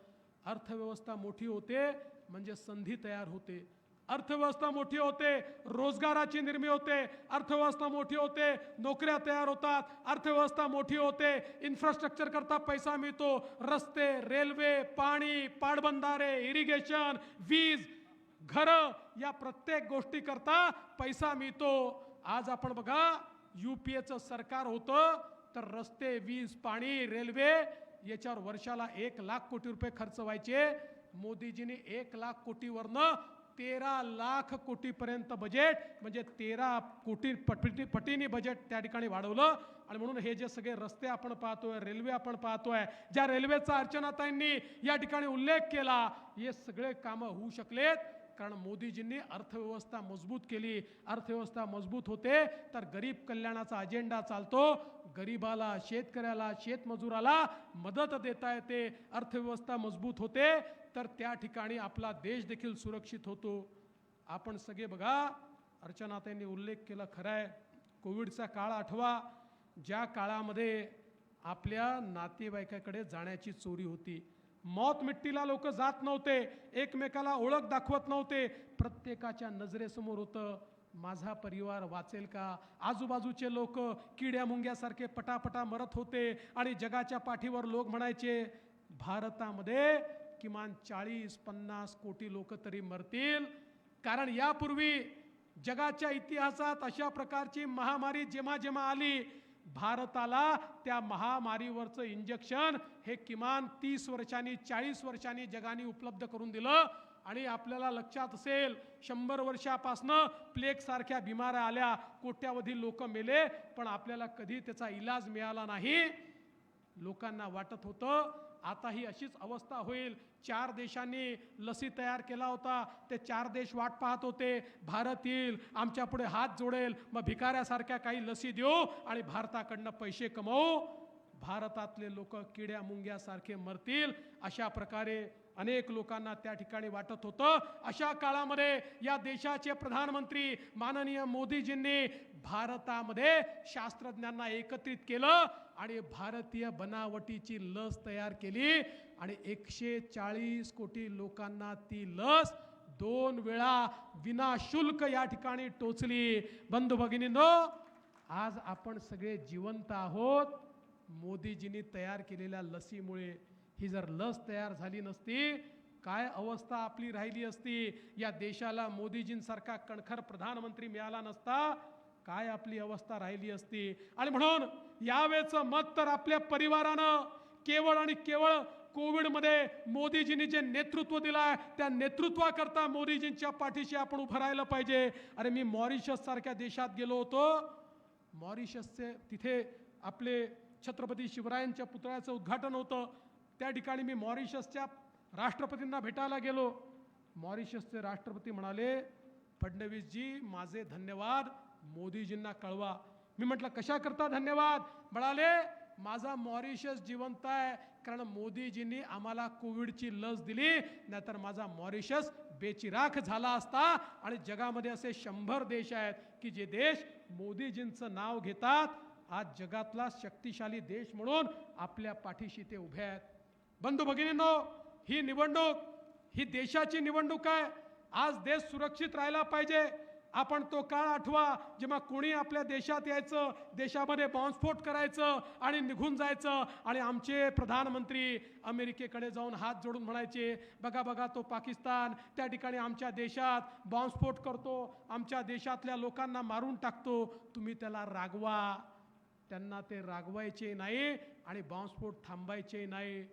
अर्थव्यवस्था मोठी होते म्हणजे संधी तयार होते. अर्थव्यवस्था मोठी होते, रोजगाराची निर्मिती होते. अर्थव्यवस्था मोठी होते, नोकऱ्या तयार होतात. अर्थव्यवस्था मोठी होते, इन्फ्रास्ट्रक्चर करता पैसा मिळतो. रस्ते, रेल्वे, पाणी, पाटबंधारे, इरिगेशन, वीज, घरं, या प्रत्येक गोष्टी करता पैसा मिळतो. आज आपण बघा UPAचं सरकार होतं तर रस्ते, वीज, पाणी, रेल्वे याच्यावर वर्षाला 1 लाख कोटी रुपये खर्च व्हायचे. मोदीजींनी 1 लाख कोटीवरनं 13 लाख कोटीपर्यंत बजेट म्हणजे 13 कोटी पटीने बजेट त्या ठिकाणी वाढवलं. आणि म्हणून हे जे सगळे रस्ते आपण पाहतोय, रेल्वे आपण पाहतोय, ज्या रेल्वेचा अर्चनाताईंनी या ठिकाणी उल्लेख केला, हे सगळे कामं होऊ शकलेत कारण मोदीजींनी अर्थव्यवस्था मजबूत केली. अर्थव्यवस्था मजबूत होते तर गरीब कल्याणाचा अजेंडा चालतो. गरीबाला, शेतकऱ्याला, शेतमजुराला मदत देता येते. अर्थव्यवस्था मजबूत होते तर त्या ठिकाणी आपला देश देखील सुरक्षित होतो. आपण सगळे बघा, अर्चनाताईंनी उल्लेख केला, खरं आहे, कोविडचा काळ आठवा, ज्या काळामध्ये आपल्या नातेवाईकाकडे जाण्याची चोरी होती. मौत मिट्टीला लोक जात नव्हते, एकमेकाला ओळख दाखवत नव्हते. प्रत्येकाच्या नजरेसमोर होतं माझा परिवार वाचेल का. आजूबाजूचे लोक किड्या मुंग्यासारखे पटापटा मरत होते आणि जगाच्या पाठीवर लोक म्हणायचे भारतामध्ये किमान 40-50 कोटी लोक तरी मरतील. कारण यापूर्वी जगाच्या इतिहासात अशा प्रकारची महामारी जेव्हा जेव्हा आली, भारताला त्या महामारीवरचं इंजेक्शन हे किमान 30 वर्षांनी 40 वर्षांनी जगाने उपलब्ध करून दिलं. आणि आपल्याला लक्षात असेल 100 वर्षापासनं प्लेग सारख्या बिमाऱ्या आल्या, कोट्यावधी लोक मेले, पण आपल्याला कधी त्याचा इलाज मिळाला नाही. लोकांना वाटत होतं आता ही अशीच अवस्था होईल. 4 देशांनी लसी तयार केला होता, ते 4 देश वाट पाहत होते भारत येईल, आमच्या पुढे हात जोडेल, मग भिकाऱ्यासारख्या काही लसी देऊ आणि भारताकडनं पैसे कमवू. भारतातले लोक किड्या मुंग्यासारखे मरतील अशा प्रकारे अनेक लोकांना त्या ठिकाणी वाटत होतं. अशा काळामध्ये या देशाचे प्रधानमंत्री माननीय मोदीजींनी भारतामध्ये शास्त्रज्ञांना एकत्रित केलं आणि भारतीय बनावटीची लस तयार केली आणि 140 कोटी लोकांना ती लस 2 वेळा विनाशुल्क या ठिकाणी टोचली. बंधू भगिनींनो, आज आपण सगळे जिवंत आहोत मोदीजींनी तयार केलेल्या लसीमुळे. ही जर लस तयार झाली नसती, काय अवस्था आपली राहिली असती. या देशाला मोदीजींसारखा कणखर प्रधानमंत्री मिळाला नसता, काय आपली अवस्था राहिली असती. आणि म्हणून यावेळेचं मत तर आपल्या परिवारानं केवळ आणि केवळ कोविडमध्ये मोदीजींनी जे नेतृत्व दिलाय त्या नेतृत्वाकरता मोदीजींच्या पाठीशी आपण उभं राहिलं पाहिजे. अरे मी मॉरिशस सारख्या देशात गेलो होतो. मॉरिशसचे तिथे आपले छत्रपती शिवरायांच्या पुतळ्याचं उद्घाटन होतं. त्या ठिकाणी मी मॉरिशसच्या राष्ट्रपतींना भेटायला गेलो. मॉरिशसचे राष्ट्रपती म्हणाले, फडणवीसजी माझे धन्यवाद मोदीजींना कळवा. मी म्हटलं कशा करता धन्यवाद? म्हणाले माझा मॉरिशस जिवंत आहे कारण मोदीजींनी आम्हाला कोविडची लस दिली, नाहीतर माझा मॉरिशस बेचिराख झाला असता. आणि जगामध्ये असे 100 देश आहेत की जे देश मोदीजींचं नाव घेतात. आज जगातला शक्तिशाली देश म्हणून आपल्या पाठीशी ते उभे आहेत. बंधू भगिनींनो, ही निवडणूक ही देशाची निवडणूक आहे. आज देश सुरक्षित राहायला पाहिजे. आपण तो काळ आठवा जेव्हा कोणी आपल्या देशात यायचं, देशामध्ये बॉम्बस्फोट करायचं आणि निघून जायचं. आणि आमचे प्रधानमंत्री अमेरिकेकडे जाऊन हात जोडून म्हणायचे, बघा बघा तो पाकिस्तान त्या ठिकाणी आमच्या देशात बॉम्बस्फोट करतो, आमच्या देशातल्या लोकांना मारून टाकतो, तुम्ही त्याला रागवा. त्यांना ते रागवायचे नाही आणि बॉम्बस्फोट थांबायचे नाही.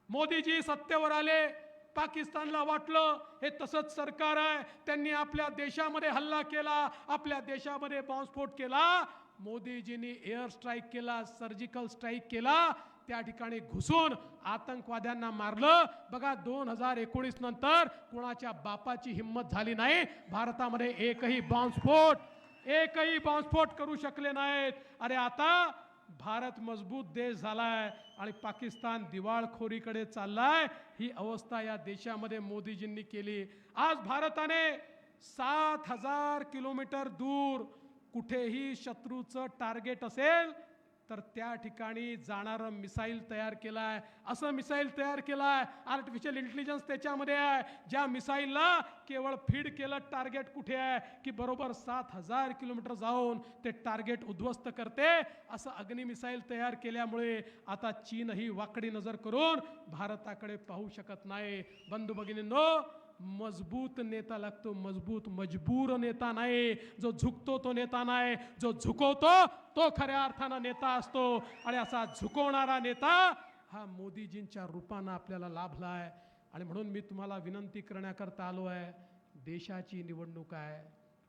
मोदीजी सत्तेवर आले, पाकिस्तानला वाटलं हे तसंच सरकार आहे, त्यांनी आपल्या देशामध्ये हल्ला केला, आपल्या देशामध्ये बॉम्बस्फोट केला. मोदीजींनी एअर स्ट्राईक केला, सर्जिकल स्ट्राईक केला, त्या ठिकाणी घुसून आतंकवाद्यांना मारलं. बघा 2019 नंतर कोणाच्या बापाची हिंमत झाली नाही भारतामध्ये एकही बॉम्बस्फोट करू शकले नाहीत. अरे आता भारत मजबूत देश झालाय आणि पाकिस्तान दिवाळखोरीकडे चाललाय. ही अवस्था या देशामध्ये मोदीजींनी केली. आज भारताने 7000 किलोमीटर दूर कुठेही शत्रूचं टार्गेट असेल तर त्या ठिकाणी जाणारं मिसाईल तयार केलाय. असं मिसाईल तयार केलाय, आर्टिफिशियल इंटेलिजन्स त्याच्यामध्ये आहे, ज्या मिसाईलला केवळ फीड केलं टार्गेट कुठे आहे की बरोबर 7000 किलोमीटर जाऊन ते टार्गेट उद्ध्वस्त करते. असं अग्नि मिसाईल तयार केल्यामुळे आता चीनही वाकडी नजर करून भारताकडे पाहू शकत नाही. बंधू भगिनींनो, मजबूत नेता लागतो, मजबूर नेता नाही. जो झुकतो तो नेता नाही, जो झुकवतो तो खऱ्या अर्थानं नेता असतो. आणि असा झुकवणारा नेता हा मोदीजींच्या रूपानं आपल्याला लाभला आहे. आणि म्हणून मी तुम्हाला विनंती करण्याकरता आलो आहे, देशाची निवडणूक आहे.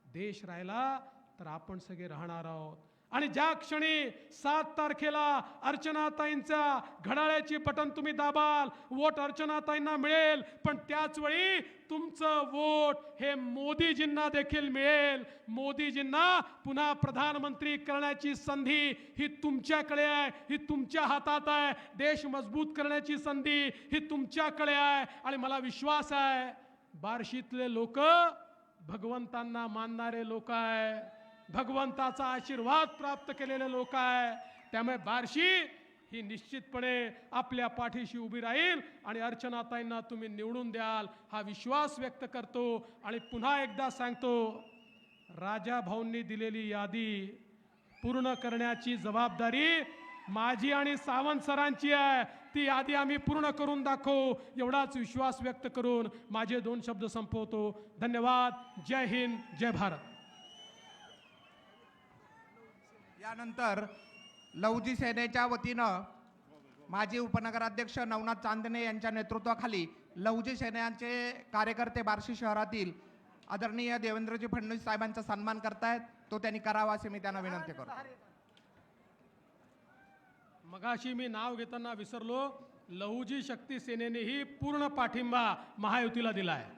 देश राहिला तर आपण सगळे राहणार आहोत. आणि ज्या क्षणी 7 तारखेला अर्चनाताईंच्या घड्याळाची बटन तुम्ही दाबाल, वोट अर्चनाताईंना मिळेल, पण त्याच वेळी तुमचं वोट हे मोदीजींना देखील मिळेल. मोदीजींना पुन्हा प्रधानमंत्री करण्याची संधी ही तुमच्याकडे आहे, ही तुमच्या हातात आहे. देश मजबूत करण्याची संधी ही तुमच्याकडे आहे. आणि मला विश्वास आहे बार्शीतले लोक भगवंतांना मानणारे लोक आहे, भगवंताचा आशीर्वाद प्राप्त केलेले लोक आहे. त्यामुळे बार्शी ही निश्चितपणे आपल्या पाठीशी उभी राहील आणि अर्चनाताईंना तुम्ही निवडून द्याल हा विश्वास व्यक्त करतो. आणि पुन्हा एकदा सांगतो, राजा भाऊंनी दिलेली यादी पूर्ण करण्याची जबाबदारी माझी आणि सावंत सरांची आहे. ती यादी आम्ही पूर्ण करून दाखवू एवढाच विश्वास व्यक्त करून माझे 2 शब्द संपवतो. धन्यवाद. जय हिंद, जय भारत. यानंतर लहुजी सेनेच्या वतीनं माजी उपनगराध्यक्ष नवनाथ चांदणे यांच्या नेतृत्वाखाली लहुजी सेनेचे कार्यकर्ते बार्शी शहरातील आदरणीय देवेंद्रजी फडणवीस साहेबांचा सन्मान करतायत, तो त्यांनी करावा असे मी त्यांना विनंती करतो. मगाशी मी नाव घेताना विसरलो, लहुजी शक्ती सेनेनेही पूर्ण पाठिंबा महायुतीला दिला आहे.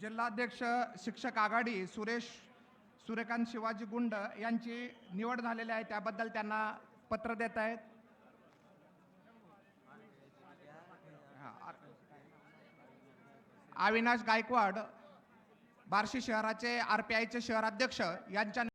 जिल्हाध्यक्ष शिक्षक आघाडी सूर्यकांत शिवाजी गुंड यांची निवड झालेली आहे, त्याबद्दल त्यांना पत्र देत आहेत. अविनाश गायकवाड बार्शी शहराचे RPIचे शहराध्यक्ष यांच्या